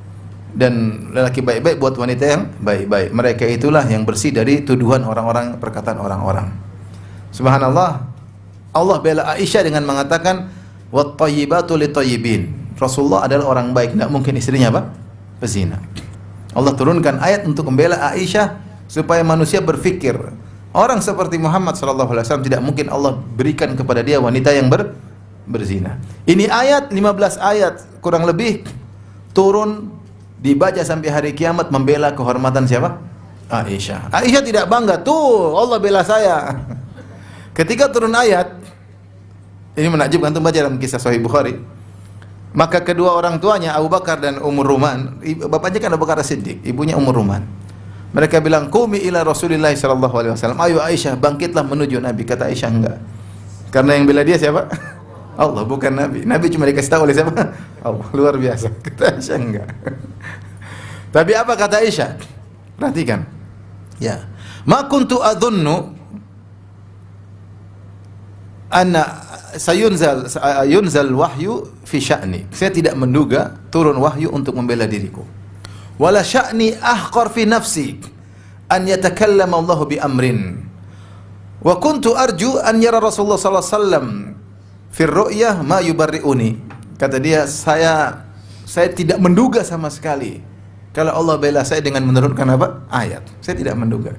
Dan lelaki baik-baik buat wanita yang baik-baik. Mereka itulah yang bersih dari tuduhan orang-orang, perkataan orang-orang. Subhanallah, Allah bela Aisyah dengan mengatakan wat thayyibatu lit thayyibin. Rasulullah adalah orang baik, tidak mungkin istrinya apa? Pezina. Allah turunkan ayat untuk membela Aisyah supaya manusia berfikir, orang seperti Muhammad sallallahu alaihi wasallam tidak mungkin Allah berikan kepada dia wanita yang berzina. Ini ayat 15 ayat kurang lebih turun dibaca sampai hari kiamat membela kehormatan siapa? Aisyah. Aisyah tidak bangga, tuh Allah bela saya. Ketika turun ayat, ini menakjubkan, antum baca dalam kisah Sahih Bukhari. Maka kedua orang tuanya Abu Bakar dan Ummur Ruman, bapaknya kan Abu Bakar As-Siddiq, ibunya Ummur Ruman. Mereka bilang, "Qumi ila Rasulillah sallallahu alaihi wasallam." Ayo Aisyah, bangkitlah menuju Nabi. Kata Aisyah, enggak. Karena yang bela dia siapa? Allah, bukan Nabi. Nabi cuma dikasih tahu oleh siapa? Allah. Luar biasa. Kata Aisyah, enggak. Tapi apa kata Aisyah? Perhatikan. Ya. Ma kuntu adhunnu anna yunzal wahyu fi sya'ni. Saya tidak menduga turun wahyu untuk membela diriku. Wala sya'ni ahqar fi nafsi an yatakallama Allah bi amrin. Wa kuntu arju an yara Rasulullah sallallahu alaihi wasallam fi ru'yah ma yubarri'uni. Kata dia, saya tidak menduga sama sekali kalau Allah bela saya dengan menurunkan apa? Ayat. Saya tidak menduga.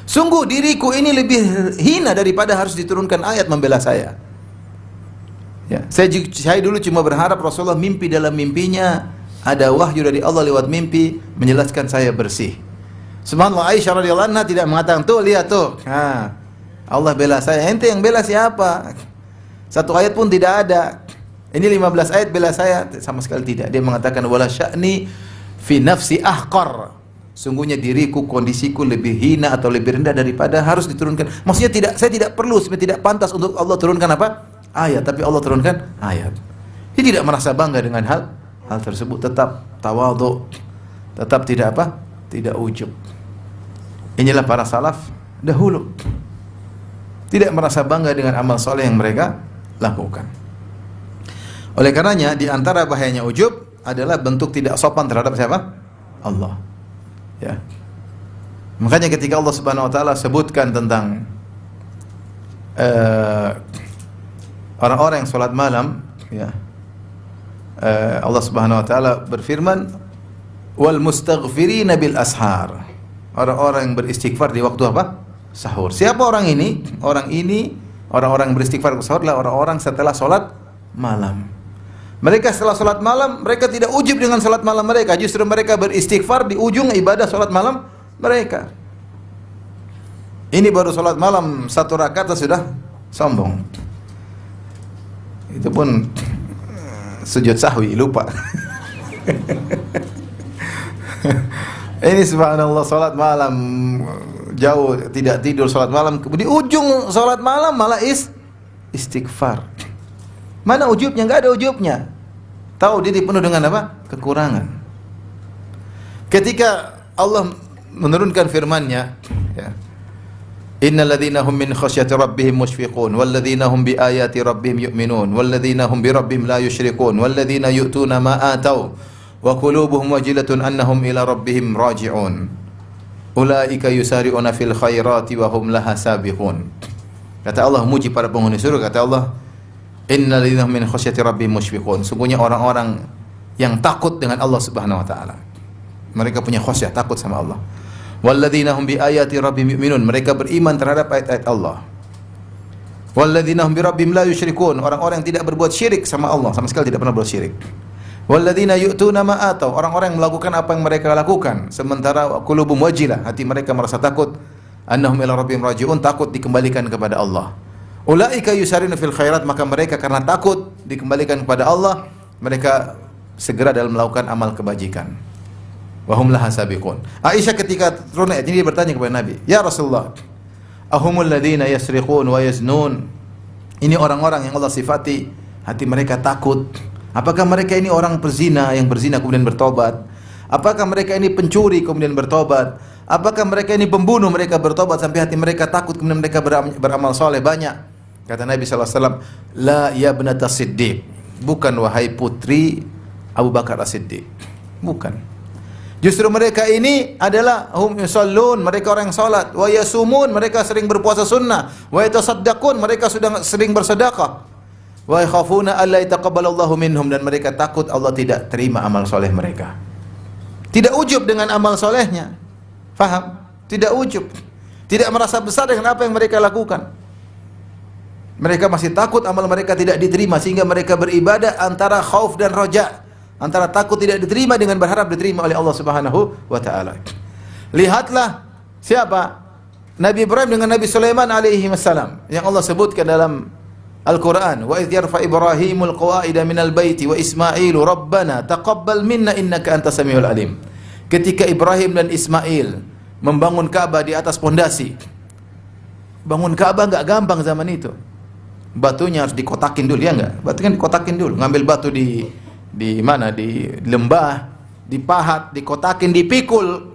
Sungguh diriku ini lebih hina daripada harus diturunkan ayat membela saya. Ya, saya dulu cuma berharap Rasulullah mimpi dalam mimpinya ada wahyu dari Allah lewat mimpi menjelaskan saya bersih. Subhanallah, Aisyah radhiyallahu anha tidak mengatakan, "Tuh lihat tuh. Ha, Allah bela saya." Ente yang bela siapa? Satu ayat pun tidak ada. Ini 15 ayat bela saya, sama sekali tidak. Dia mengatakan wala sya'ni fi nafsi ahqar. Sungguhnya diriku, kondisiku lebih hina atau lebih rendah daripada harus diturunkan. Maksudnya saya tidak perlu, tidak pantas untuk Allah turunkan apa? Ayat, tapi Allah turunkan ayat. Dia tidak merasa bangga dengan hal tersebut, tetap tawadhu, tetap tidak apa? Tidak ujub. Inilah para salaf dahulu. Tidak merasa bangga dengan amal soleh yang mereka lakukan. Oleh karenanya di antara bahayanya ujub adalah bentuk tidak sopan terhadap siapa? Allah. Ya. Makanya ketika Allah Subhanahu wa taala sebutkan tentang orang-orang yang salat malam, ya. Allah Subhanahu wa taala berfirman, "Wal mustaghfirina bil ashar." Orang-orang yang beristighfar di waktu apa? Sahur. Siapa orang ini? Orang-orang yang beristighfar di sahur adalah orang-orang setelah salat malam. Mereka setelah salat malam, mereka tidak ujub dengan salat malam mereka, justru mereka beristighfar di ujung ibadah salat malam mereka. Ini baru salat malam 1 rakaat sudah sombong. Itu pun sujud sahwi, lupa. Ini subhanallah, salat malam jauh, tidak tidur salat malam, di ujung salat malam malah istighfar. Mana ujubnya? Enggak ada ujubnya. Tahu dia dipenuh dengan apa? Kekurangan. Ketika Allah menurunkan firman-Nya, ya. Innal ladzina hum min khasyati rabbihim mushfiqun wal ladzina hum bi ayati rabbihim yu'minun wal ladzina hum bi rabbihim la yusyrikun wal ladzina yu'tuna ma atau wa qulubuhum wajilatun annahum ila rabbihim raji'un ulaika yusari'una fil khairati wa hum laha sabiqun. Kata Allah muji para penghuni surga, kata Allah, innal ladzina hum min khasyati rabbihim mushfiqun, sungguhnya orang-orang yang takut dengan Allah Subhanahu wa taala. Mereka punya khasyah, takut sama Allah. Walladzina hum bi ayati rabbihim yu'minun, mereka beriman terhadap ayat-ayat Allah. Walladzina hum bi rabbihim la yusyrikun, orang-orang yang tidak berbuat syirik sama Allah, sama sekali tidak pernah berbuat syirik. Walladzina yu'tuna ma atau, orang-orang yang melakukan apa yang mereka lakukan, sementara qulubum wajilah, hati mereka merasa takut, annahum ila rabbihim raji'un, takut dikembalikan kepada Allah. Ulaika yusarinu fil khairat, maka mereka karena takut dikembalikan kepada Allah, mereka segera dalam melakukan amal kebajikan. Wa hum laha sabiqun. Aisyah ketika turun ayat ini dia bertanya kepada Nabi, "Ya Rasulullah, ahumul ladzina yasriqun wa yaznun?" Ini orang-orang yang Allah sifati hati mereka takut. Apakah mereka ini orang perzina yang berzina kemudian bertobat? Apakah mereka ini pencuri kemudian bertobat? Apakah mereka ini pembunuh mereka bertobat sampai hati mereka takut kemudian mereka beramal soleh banyak? Kata Nabi sallallahu alaihi wasallam, "La ya ibnata Siddiq." Bukan wahai putri Abu Bakar As-Siddiq. Bukan. Justru mereka ini adalah hum yusallun, mereka orang yang salat, wa yasumun, mereka sering berpuasa sunnah, wa yatasaddaqun, mereka sudah sering bersedekah, wa yakhafuna alla yataqabbalallahu minhum, dan mereka takut Allah tidak terima amal soleh mereka. Tidak ujub dengan amal solehnya. Faham? Tidak ujub. Tidak merasa besar dengan apa yang mereka lakukan. Mereka masih takut amal mereka tidak diterima, sehingga mereka beribadah antara khauf dan roja, antara takut tidak diterima dengan berharap diterima oleh Allah Subhanahu wa taala. Lihatlah siapa Nabi Ibrahim dengan Nabi Sulaiman alaihi wassalam yang Allah sebutkan dalam Al-Qur'an, wa idh yarfa Ibrahimul qawaida minal baiti wa Ismailu rabbana taqabbal minna innaka antas samiul alim. Ketika Ibrahim dan Ismail membangun Ka'bah di atas pondasi. Bangun Ka'bah enggak gampang zaman itu. Batunya harus dikotakin dulu, ya enggak? Batu kan dikotakin dulu, ngambil batu di mana, di lembah, dipahat, dikotakin, dipikul,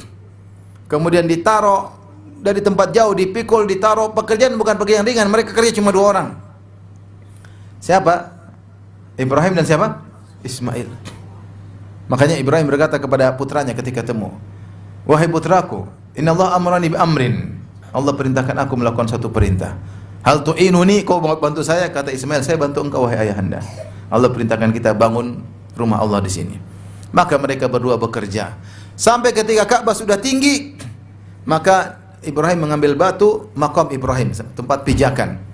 kemudian ditaruh dari tempat jauh, dipikul, ditaruh. Pekerjaan bukan pekerjaan ringan, mereka kerja cuma 2 orang. Siapa? Ibrahim dan siapa? Ismail. Makanya Ibrahim berkata kepada putranya ketika temu, "Wahai putraku, innallaha amrani bi amrin." Allah perintahkan aku melakukan satu perintah. "Hal tu'inuni?" Kau bantu saya? Kata Ismail, "Saya bantu engkau wahai ayahanda." Allah perintahkan kita bangun rumah Allah di sini. Maka mereka berdua bekerja sampai ketika Ka'bah sudah tinggi, maka Ibrahim mengambil batu, maqam Ibrahim, tempat pijakan.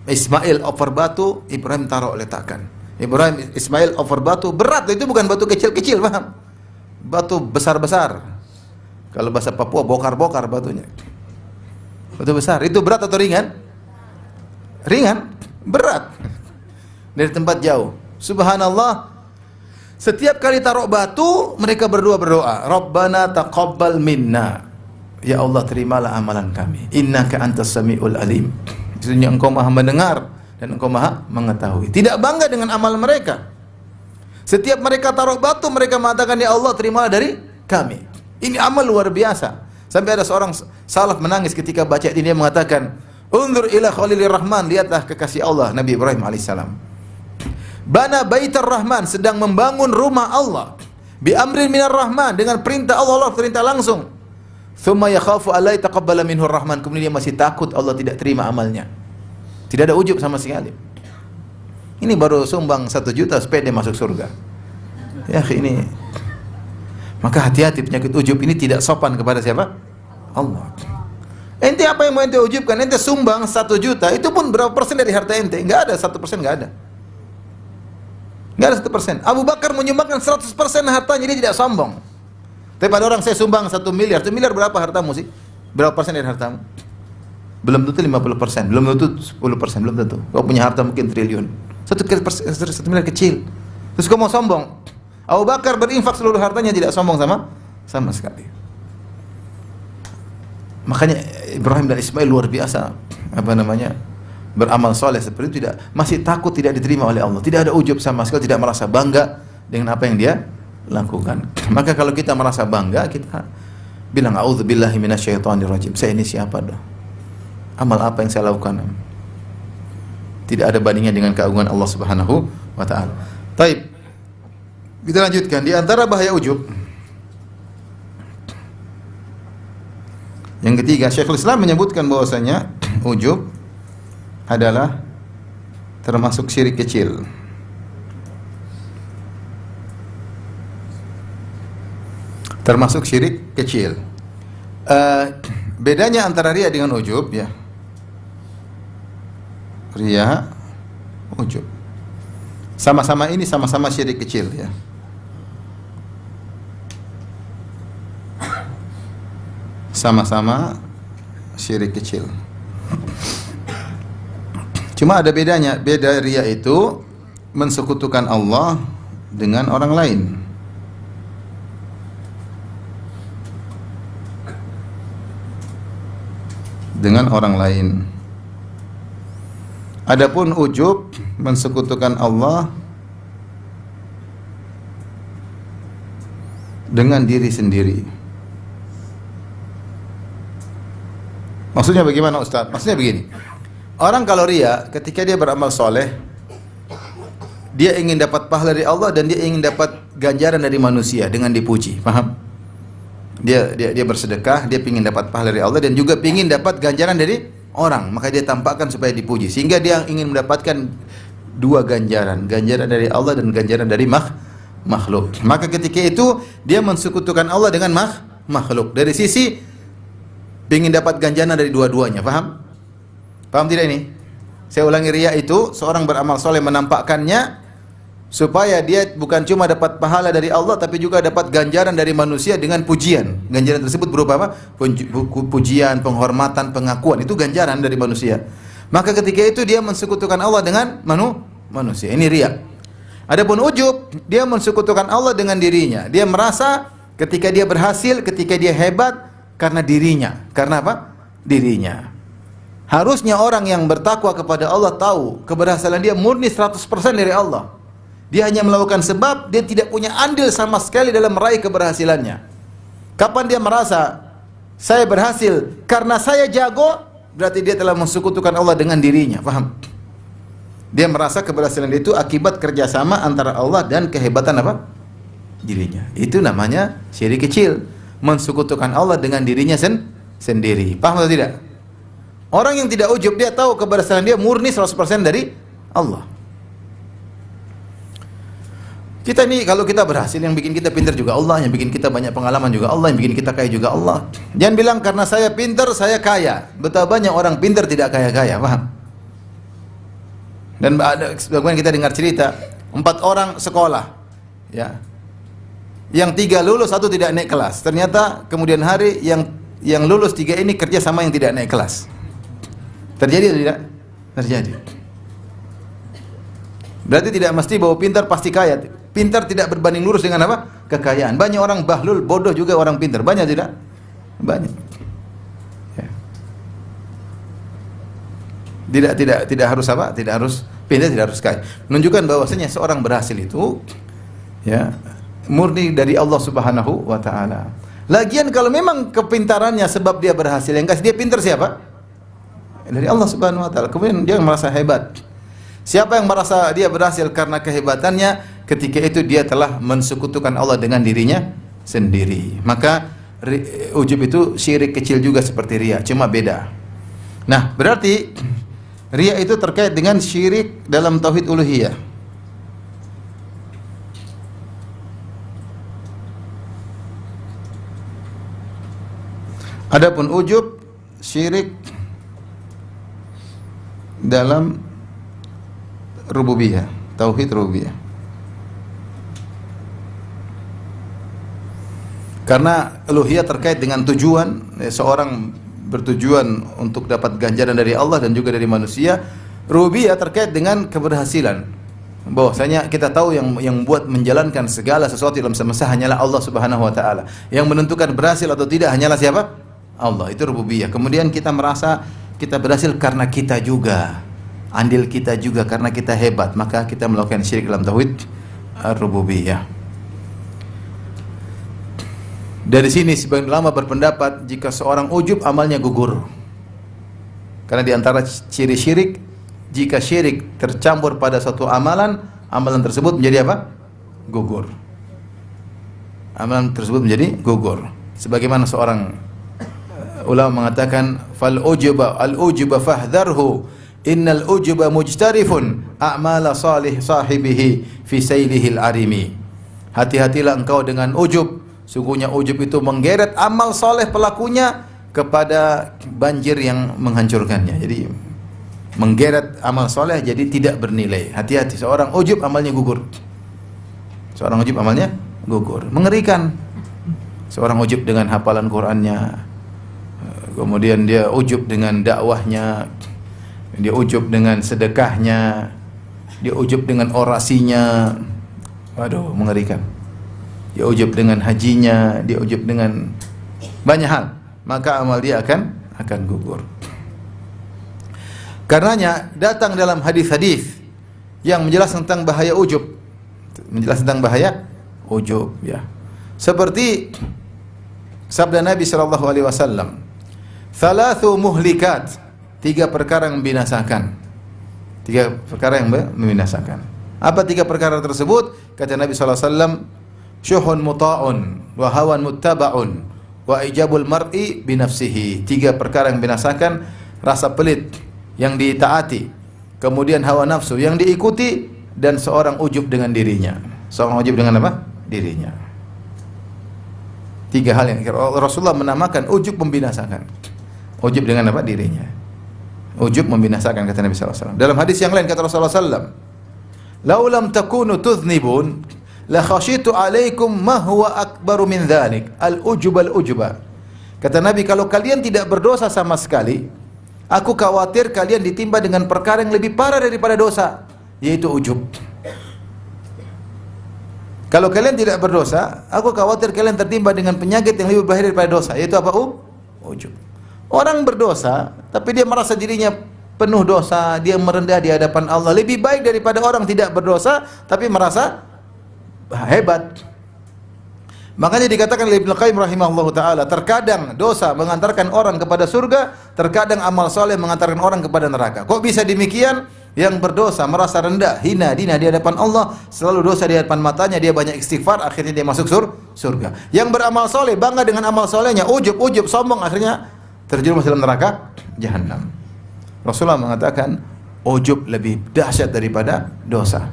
Ismail over batu, Ibrahim taruh letakkan. Ismail over batu, berat, itu bukan batu kecil-kecil, paham? Batu besar-besar. Kalau bahasa Papua bokar-bokar batunya. Batu besar, itu berat atau ringan? Ringan, berat. Dari tempat jauh. Subhanallah. Setiap kali taruh batu, mereka berdua berdoa, "Rabbana taqabbal minna." Ya Allah, terimalah amalan kami. Innaka antas samiul alim. Sesungguhnya engkau maha mendengar dan engkau maha mengetahui. Tidak bangga dengan amal mereka. Setiap mereka taruh batu, mereka mengatakan, "Ya Allah, terimalah dari kami." Ini amal luar biasa. Sampai ada seorang salaf menangis ketika baca ini, dia mengatakan, "Unzur ila Khalilur Rahman," lihatlah kekasih Allah Nabi Ibrahim alaihissalam. Bana baitar Rahman, sedang membangun rumah Allah. Bi amrin minar Rahman, dengan perintah Allah, Allah perintah langsung. Tsumma yakhafu alla yataqabbala minhu Rahman, kemudian dia masih takut Allah tidak terima amalnya. Tidak ada ujub sama sekali. Ini baru sumbang 1 juta supaya dia masuk surga. Ya, ini. Maka hati-hati, penyakit ujub ini tidak sopan kepada siapa? Allah. Ente apa yang mau ente ujubkan? Ente sumbang 1 juta, itu pun berapa persen dari harta ente? Enggak ada, 1% enggak ada. Enggak ada 1%. Abu Bakar menyumbangkan 100% hartanya, dia tidak sombong. Tapi pada orang, saya sumbang 1 miliar. 1 miliar berapa hartamu sih? Berapa persen dari hartamu? Belum tentu 50%, belum tentu 10%, belum tentu. Kau punya harta mungkin triliun. 1 miliar kecil. Terus kau mau sombong? Abu Bakar berinfak seluruh hartanya, tidak sombong sama sekali. Makanya Ibrahim dan Ismail luar biasa beramal soleh seperti itu, masih takut tidak diterima oleh Allah, tidak ada ujub sama sekali, tidak merasa bangga dengan apa yang dia lakukan. Maka kalau kita merasa bangga, kita bilang a'udzubillahi minasyaitonirrajim. Saya ini siapa dah? Amal apa yang saya lakukan? Tidak ada bandingnya dengan keagungan Allah Subhanahu wa taala. Baik. Kita lanjutkan, di antara bahaya ujub yang ketiga, Syekhul Islam menyebutkan bahwasanya ujub adalah termasuk syirik kecil. Termasuk syirik kecil. Bedanya antara riya dengan ujub, ya. Riya, ujub. Sama-sama ini sama-sama syirik kecil, ya. Sama-sama syirik kecil. Cuma ada bedanya. Beda riya itu mensekutukan Allah dengan orang lain. Dengan orang lain. Adapun ujub mensekutukan Allah dengan diri sendiri. Maksudnya bagaimana, Ustaz? Maksudnya begini. Orang kalau riya, ketika dia beramal soleh, dia ingin dapat pahala dari Allah dan dia ingin dapat ganjaran dari manusia dengan dipuji. Paham? Dia bersedekah, dia ingin dapat pahala dari Allah dan juga ingin dapat ganjaran dari orang. Maka dia tampakkan supaya dipuji. Sehingga dia ingin mendapatkan dua ganjaran. Ganjaran dari Allah dan ganjaran dari makhluk. Maka ketika itu, dia mensekutukan Allah dengan makhluk. Dari sisi ingin dapat ganjaran dari dua-duanya. Paham? Paham tidak ini? Saya ulangi, riya itu seorang beramal soleh menampakkannya supaya dia bukan cuma dapat pahala dari Allah tapi juga dapat ganjaran dari manusia dengan pujian. Ganjaran tersebut berupa apa? Pujian, penghormatan, pengakuan. Itu ganjaran dari manusia. Maka ketika itu dia mensekutukan Allah dengan manusia. Ini riya. Adapun ujub, dia mensekutukan Allah dengan dirinya. Dia merasa ketika dia berhasil, ketika dia hebat karena dirinya. Karena apa? Dirinya. Harusnya orang yang bertakwa kepada Allah tahu keberhasilan dia murni 100% dari Allah. Dia hanya melakukan sebab, dia tidak punya andil sama sekali dalam meraih keberhasilannya. Kapan dia merasa saya berhasil karena saya jago, berarti dia telah mensekutukan Allah dengan dirinya. Paham? Dia merasa keberhasilan itu akibat kerjasama antara Allah dan kehebatan apa? Dirinya. Itu namanya syirik kecil. Mensekutukan Allah dengan dirinya sendiri. Paham atau tidak? Orang yang tidak ujub, dia tahu keberhasilan dia murni 100% dari Allah. Kita ini kalau kita berhasil, yang bikin kita pintar juga Allah, yang bikin kita banyak pengalaman juga Allah, yang bikin kita kaya juga Allah. Jangan bilang karena saya pintar, saya kaya. Betapa banyak orang pintar tidak kaya-kaya, paham? Dan ada sebagian kita dengar cerita, 4 orang sekolah, ya. Yang 3 lulus, 1 tidak naik kelas. Ternyata kemudian hari yang lulus 3 ini kerja sama yang tidak naik kelas. Terjadi atau tidak? Terjadi. Berarti tidak mesti bahwa pintar pasti kaya. Pintar tidak berbanding lurus dengan apa? Kekayaan. Banyak orang bahlul, bodoh juga orang pintar. Banyak tidak? Banyak. Ya. Tidak harus apa? Tidak harus pintar, tidak harus kaya. Menunjukkan bahwasanya seorang berhasil itu, ya, murni dari Allah Subhanahu wa taala. Lagian kalau memang kepintarannya sebab dia berhasil, yang kasih dia pintar siapa? Dari Allah Subhanahu wa taala. Kemudian dia merasa hebat. Siapa yang merasa dia berhasil karena kehebatannya, ketika itu dia telah mensekutukan Allah dengan dirinya sendiri. Maka ujub itu syirik kecil juga seperti riya, cuma beda. Nah, berarti riya itu terkait dengan syirik dalam tauhid uluhiyah. Adapun ujub syirik dalam rububiyah, tauhid rububiyah. Karena uluhiyah terkait dengan tujuan, seorang bertujuan untuk dapat ganjaran dari Allah dan juga dari manusia. Rububiyah terkait dengan keberhasilan. bahwasanya kita tahu yang buat menjalankan segala sesuatu dalam semesta hanyalah Allah Subhanahu wa taala. Yang menentukan berhasil atau tidak hanyalah siapa? Allah. Itu rububiyah. Kemudian kita merasa kita berhasil karena kita juga, andil kita juga karena kita hebat, maka kita melakukan syirik dalam tauhid ar-rububiyah. Dari sini sebagian ulama berpendapat jika seorang ujub amalnya gugur. Karena di antara ciri syirik, jika syirik tercampur pada suatu amalan, amalan tersebut menjadi apa? Gugur. Amalan tersebut menjadi gugur. Sebagaimana seorang ulama mengatakan, "Fal ujuba al-ujuba fahdharhu, innal ujuba mujtarifun a'mala salih sahibihi fi sailihil arimi." Hati-hatilah engkau dengan ujub. Sungguhnya ujub itu menggeret amal saleh pelakunya kepada banjir yang menghancurkannya. Jadi menggeret amal soleh jadi tidak bernilai. Hati-hati, seorang ujub amalnya gugur. Seorang ujub amalnya gugur. Mengerikan. Seorang ujub dengan hafalan Qur'annya, kemudian dia ujub dengan dakwahnya, dia ujub dengan sedekahnya, dia ujub dengan orasinya. Waduh, mengerikan. Dia ujub dengan hajinya, dia ujub dengan banyak hal, maka amal dia akan gugur. Karenanya datang dalam hadis-hadis yang menjelaskan tentang bahaya ujub, menjelaskan tentang bahaya ujub, ya. Seperti sabda Nabi sallallahu alaihi wasallam, "Thalathu muhlikat", 3 perkara yang membinasakan. 3 perkara yang membinasakan. Apa 3 perkara tersebut? Kata Nabi sallallahu alaihi wasallam, "Syuhun muta'un wa hawan muttaba'un wa ijabul mar'i binafsihi." 3 perkara yang membinasakan: rasa pelit yang ditaati, kemudian hawa nafsu yang diikuti, dan seorang ujub dengan dirinya. Seorang ujub dengan apa? Dirinya. 3 hal yang Rasulullah menamakan ujub membinasakan. Ujub dengan apa? Dirinya. Ujub membinasakan, kata Nabi SAW. Dalam hadis yang lain kata Rasulullah SAW, "Lau lam takunu tudhnibun la khashitu alaikum ma huwa akbaru min dhalik, al-ujub al-ujuba." Kata Nabi, kalau kalian tidak berdosa sama sekali, aku khawatir kalian ditimpa dengan perkara yang lebih parah daripada dosa, yaitu ujub. Kalau kalian tidak berdosa, aku khawatir kalian tertimpa dengan penyakit yang lebih bahaya daripada dosa, yaitu apa? Ujub. Orang berdosa, tapi dia merasa dirinya penuh dosa, dia merendah di hadapan Allah, lebih baik daripada orang tidak berdosa, tapi merasa hebat. Makanya dikatakan oleh Ibnu Qayyim rahimahullahu taala, terkadang dosa mengantarkan orang kepada surga, terkadang amal soleh mengantarkan orang kepada neraka. Kok bisa demikian? Yang berdosa merasa rendah, hina, dina di hadapan Allah, selalu dosa di hadapan matanya, dia banyak istighfar, akhirnya dia masuk surga. Yang beramal soleh, bangga dengan amal solehnya, ujub, sombong, akhirnya terjerumus dalam neraka jahanam. Rasulullah mengatakan, ujub lebih dahsyat daripada dosa.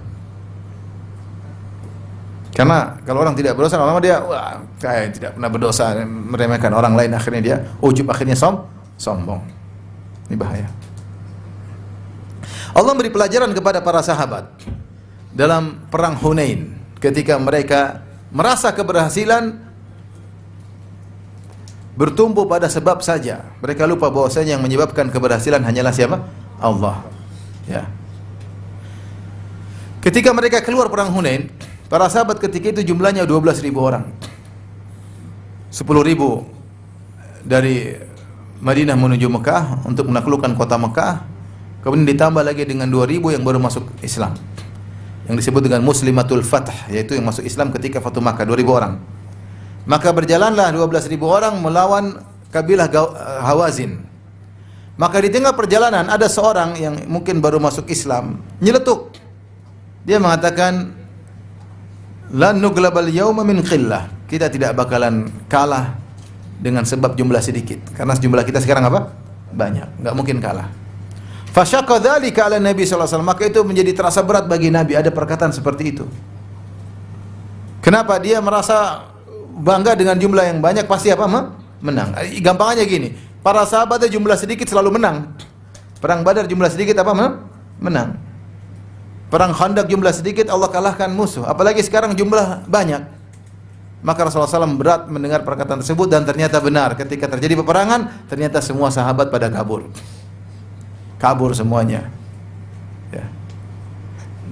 Karena kalau orang tidak berdosa, lama-lama dia kayak tidak pernah berdosa, meremehkan orang lain, akhirnya dia ujub, akhirnya sombong. Ini bahaya. Allah beri pelajaran kepada para sahabat dalam perang Hunain, ketika mereka merasa keberhasilan bertumpu pada sebab saja. Mereka lupa bahwasanya yang menyebabkan keberhasilan hanyalah siapa? Allah. Ya. Ketika mereka keluar perang Hunain, para sahabat ketika itu jumlahnya 12.000 orang. 10.000 dari Madinah menuju Mekah untuk menaklukkan kota Mekah. Kemudian ditambah lagi dengan 2.000 yang baru masuk Islam, yang disebut dengan Muslimatul Fath, yaitu yang masuk Islam ketika Fatu Makkah, 2.000 orang. Maka berjalanlah 12.000 orang melawan kabilah Hawazin. Maka di tengah perjalanan ada seorang yang mungkin baru masuk Islam, nyeletuk. Dia mengatakan, "Lan nuglabal yauma min qillah." Kita tidak bakalan kalah dengan sebab jumlah sedikit. Karena jumlah kita sekarang apa? Banyak, enggak mungkin kalah. Fasyaqqa dzalika 'ala Nabi sallallahu alaihi wasallam. Maka itu menjadi terasa berat bagi Nabi, ada perkataan seperti itu. Kenapa? Dia merasa bangga dengan jumlah yang banyak, pasti apa? Menang. Gampangnya gini, para sahabatnya jumlah sedikit selalu menang. Perang Badar jumlah sedikit apa? Menang. Perang Khandaq jumlah sedikit, Allah kalahkan musuh. Apalagi sekarang jumlah banyak. Maka Rasulullah SAW berat mendengar perkataan tersebut, dan ternyata benar. Ketika terjadi peperangan, ternyata semua sahabat pada kabur semuanya. Ya.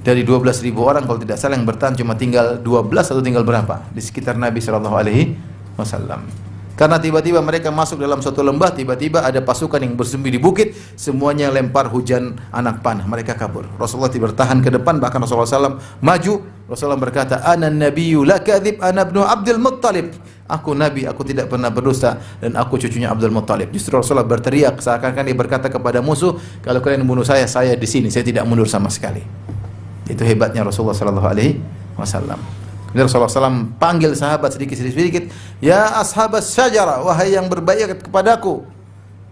Dari 12.000 orang kalau tidak salah yang bertahan cuma tinggal 12 atau tinggal berapa di sekitar Nabi sallallahu alaihi wasallam. Karena tiba-tiba mereka masuk dalam suatu lembah, tiba-tiba ada pasukan yang bersembunyi di bukit, semuanya lempar hujan anak panah, mereka kabur. Rasulullah bertahan ke depan, bahkan Rasulullah SAW maju. Rasulullah berkata, "Ana nabiyyu la kadzib, ana ibnu Abdul Muttalib." Aku nabi, aku tidak pernah berdusta dan aku cucunya Abdul Muttalib. Justru Rasulullah berteriak seakan-akan dia berkata kepada musuh, "Kalau kalian membunuh saya di sini, saya tidak mundur sama sekali." Itu hebatnya Rasulullah sallallahu alaihi wasallam. Rasulullah SAW panggil sahabat sedikit-sedikit, "Ya ashabas syajara, wahai yang berbaiat kepadaku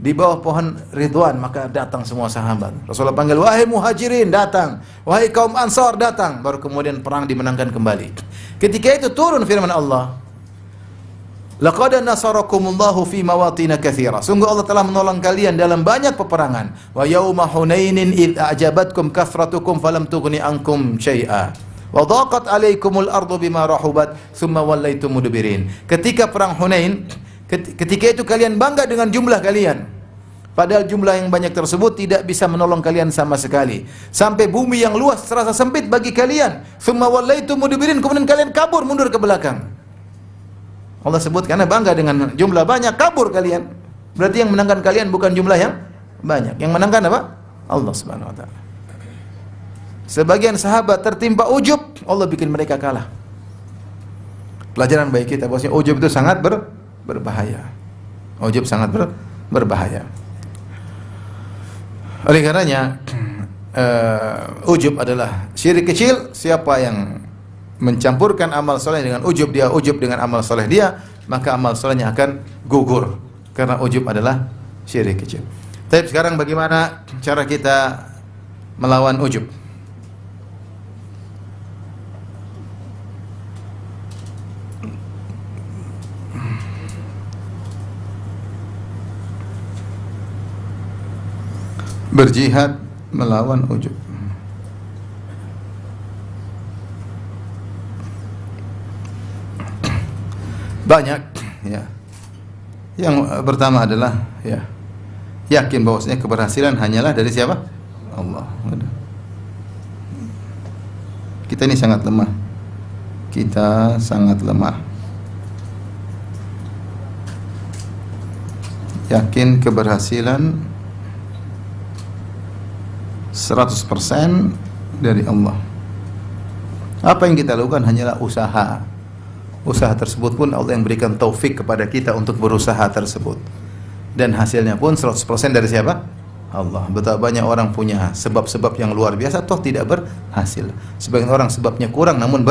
di bawah pohon Ridwan." Maka datang semua sahabat. Rasulullah panggil, "Wahai muhajirin, datang. Wahai kaum ansar, datang." Baru kemudian perang dimenangkan kembali. Ketika itu turun firman Allah, "Laqad nasarakumullahu fi mawatin katsira." Sungguh Allah telah menolong kalian dalam banyak peperangan. "Wa yauma Hunainin id a'jabatkum kathratukum falam tughni ankum syai'a. Wa dhaqat 'alaikumul ardu bima rahubat tsumma wallaitum mudbirin." Ketika perang Hunain, ketika itu kalian bangga dengan jumlah kalian. Padahal jumlah yang banyak tersebut tidak bisa menolong kalian sama sekali. Sampai bumi yang luas terasa sempit bagi kalian. Tsumma wallaitum mudbirin, kemudian kalian kabur mundur ke belakang. Allah sebut karena bangga dengan jumlah banyak, kabur kalian. Berarti yang menangkan kalian bukan jumlah yang banyak. Yang menangkan apa? Allah Subhanahu wa taala. Sebagian sahabat tertimpa ujub, Allah bikin mereka kalah. Pelajaran bagi kita bahwasanya ujub itu sangat berbahaya. Ujub sangat berbahaya. Oleh karenanya ujub adalah syirik kecil. Siapa yang mencampurkan amal soleh dengan ujub, dia ujub dengan amal soleh dia, maka amal solehnya akan gugur. Karena ujub adalah syirik kecil. Tapi sekarang bagaimana cara kita melawan ujub? Berjihad melawan ujub. Banyak, ya. Yang pertama adalah ya, yakin bahwasanya keberhasilan hanyalah dari siapa? Allah. Kita ini sangat lemah. Kita sangat lemah. Yakin keberhasilan 100% dari Allah. Apa yang kita lakukan hanyalah usaha. Usaha tersebut pun Allah yang berikan taufik kepada kita untuk berusaha tersebut. Dan hasilnya pun 100% dari siapa? Allah. Betapa banyak orang punya sebab-sebab yang luar biasa toh tidak berhasil. Sebagian orang sebabnya kurang namun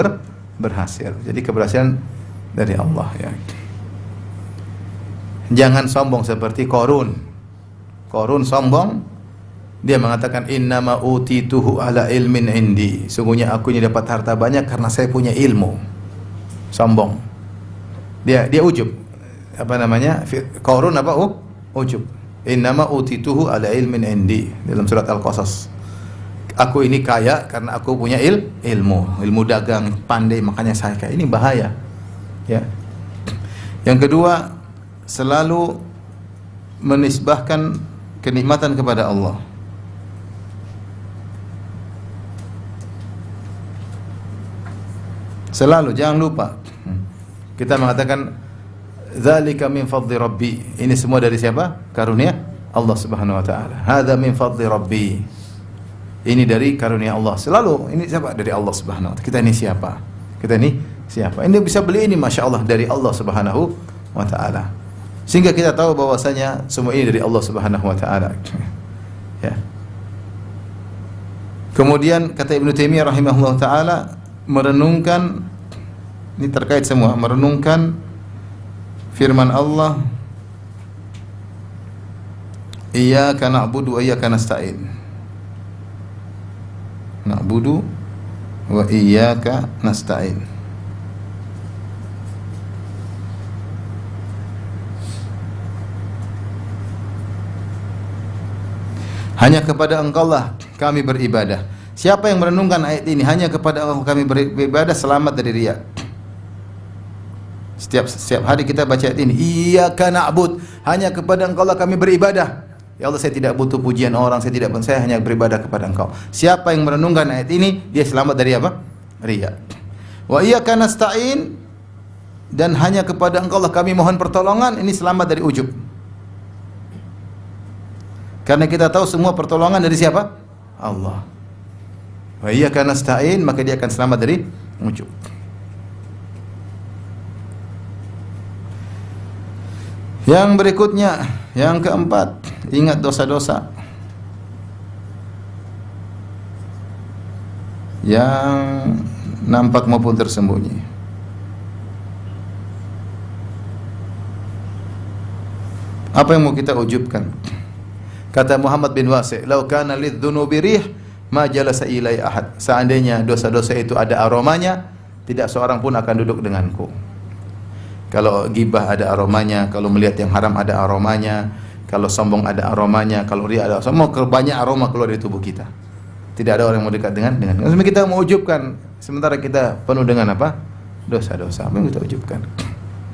berhasil. Jadi keberhasilan dari Allah, ya. Jangan sombong seperti Qarun. Qarun sombong. Dia mengatakan innama utituhu ala ilmin indi. Sungguhnya aku ini dapat harta banyak karena saya punya ilmu. Sombong. Dia ujub. Apa namanya? Qarun apa? Ujub. Innama utituhu ala ilmin indi. Dalam surat Al-Qasas. Aku ini kaya karena aku punya ilmu dagang, pandai, makanya saya kaya. Ini bahaya. Ya. Yang kedua, selalu menisbahkan kenikmatan kepada Allah. Selalu, jangan lupa. Kita mengatakan dzalika min fadli rabbi. Ini semua dari siapa? Karunia Allah Subhanahu wa taala. Hadza min fadli rabbi. Ini dari karunia Allah. Selalu ini siapa? Dari Allah Subhanahu wa taala. Kita ini siapa? Kita ini siapa? Ini bisa beli ini Masya Allah dari Allah Subhanahu wa taala. Sehingga kita tahu bahwasanya semua ini dari Allah Subhanahu wa taala. Ya. Kemudian kata Ibnu Taimiyah rahimahullah taala merenungkan, ini terkait semua, merenungkan firman Allah, iyyaka na'budu wa iyyaka nasta'in. Na'budu wa iyyaka nasta'in. Hanya kepada Engkau lah kami beribadah. Siapa yang merenungkan ayat ini, hanya kepada Allah kami beribadah, selamat dari riya. Setiap hari kita baca ayat ini, iyyaka na'bud, hanya kepada Engkau lah kami beribadah. Ya Allah, saya tidak butuh pujian orang, saya hanya beribadah kepada Engkau. Siapa yang merenungkan ayat ini, dia selamat dari apa? Riya. Wa iyyaka nasta'in, dan hanya kepada Engkau lah kami mohon pertolongan, ini selamat dari ujub. Karena kita tahu semua pertolongan dari siapa? Allah. Wa iyyaka nasta'in, maka dia akan selamat dari ujub. Yang berikutnya, yang keempat, ingat dosa-dosa yang nampak maupun tersembunyi. Apa yang mau kita ujubkan? Kata Muhammad bin Wasi', "Lau kana lidzunubi rih, ma jalasa ilai ahad." Seandainya dosa-dosa itu ada aromanya, tidak seorang pun akan duduk denganku. Kalau gibah ada aromanya, kalau melihat yang haram ada aromanya, kalau sombong ada aromanya, kalau riya ada, semua banyak aroma keluar dari tubuh kita. Tidak ada orang yang mau dekat dengan. Sebenarnya kita mau ujubkan, sementara kita penuh dengan apa? Dosa-dosa. Apa yang kita ujubkan?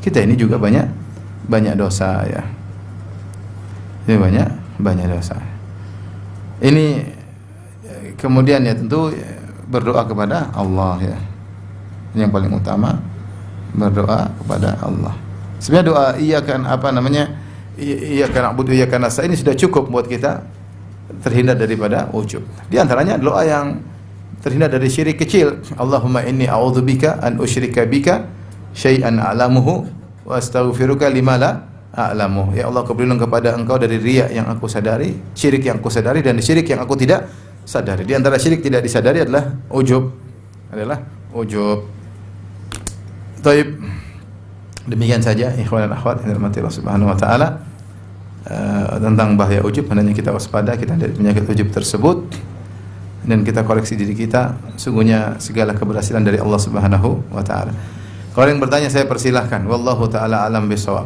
Kita ini juga banyak dosa ya. Ini banyak dosa. Ini kemudian ya tentu berdoa kepada Allah ya. Ini yang paling utama, berdoa kepada Allah. Sebenarnya doa iyyaka na'budu wa iyyaka nasta'in ini sudah cukup buat kita terhindar daripada ujub. Di antaranya doa yang terhindar dari syirik kecil. Allahumma inni a'udzubika an usyrika bika syai'an a'lamuhu wa astaghfiruka lima la a'lamu. Ya Allah, aku berlindung kepada Engkau dari riya yang aku sadari, syirik yang aku sadari, dan syirik yang aku tidak sadari. Di antara syirik tidak disadari adalah ujub. Taib. Demikian saja ikhwan dan akhwat yang dirahmati Allah Subhanahu wa taala, tentang bahaya ujub. Hendaknya kita waspada kita dari penyakit ujub tersebut dan kita koreksi diri kita. Sungguhnya segala keberhasilan dari Allah Subhanahu wa taala. Kalau yang bertanya saya persilahkan. Wallahu taala alam bisawab.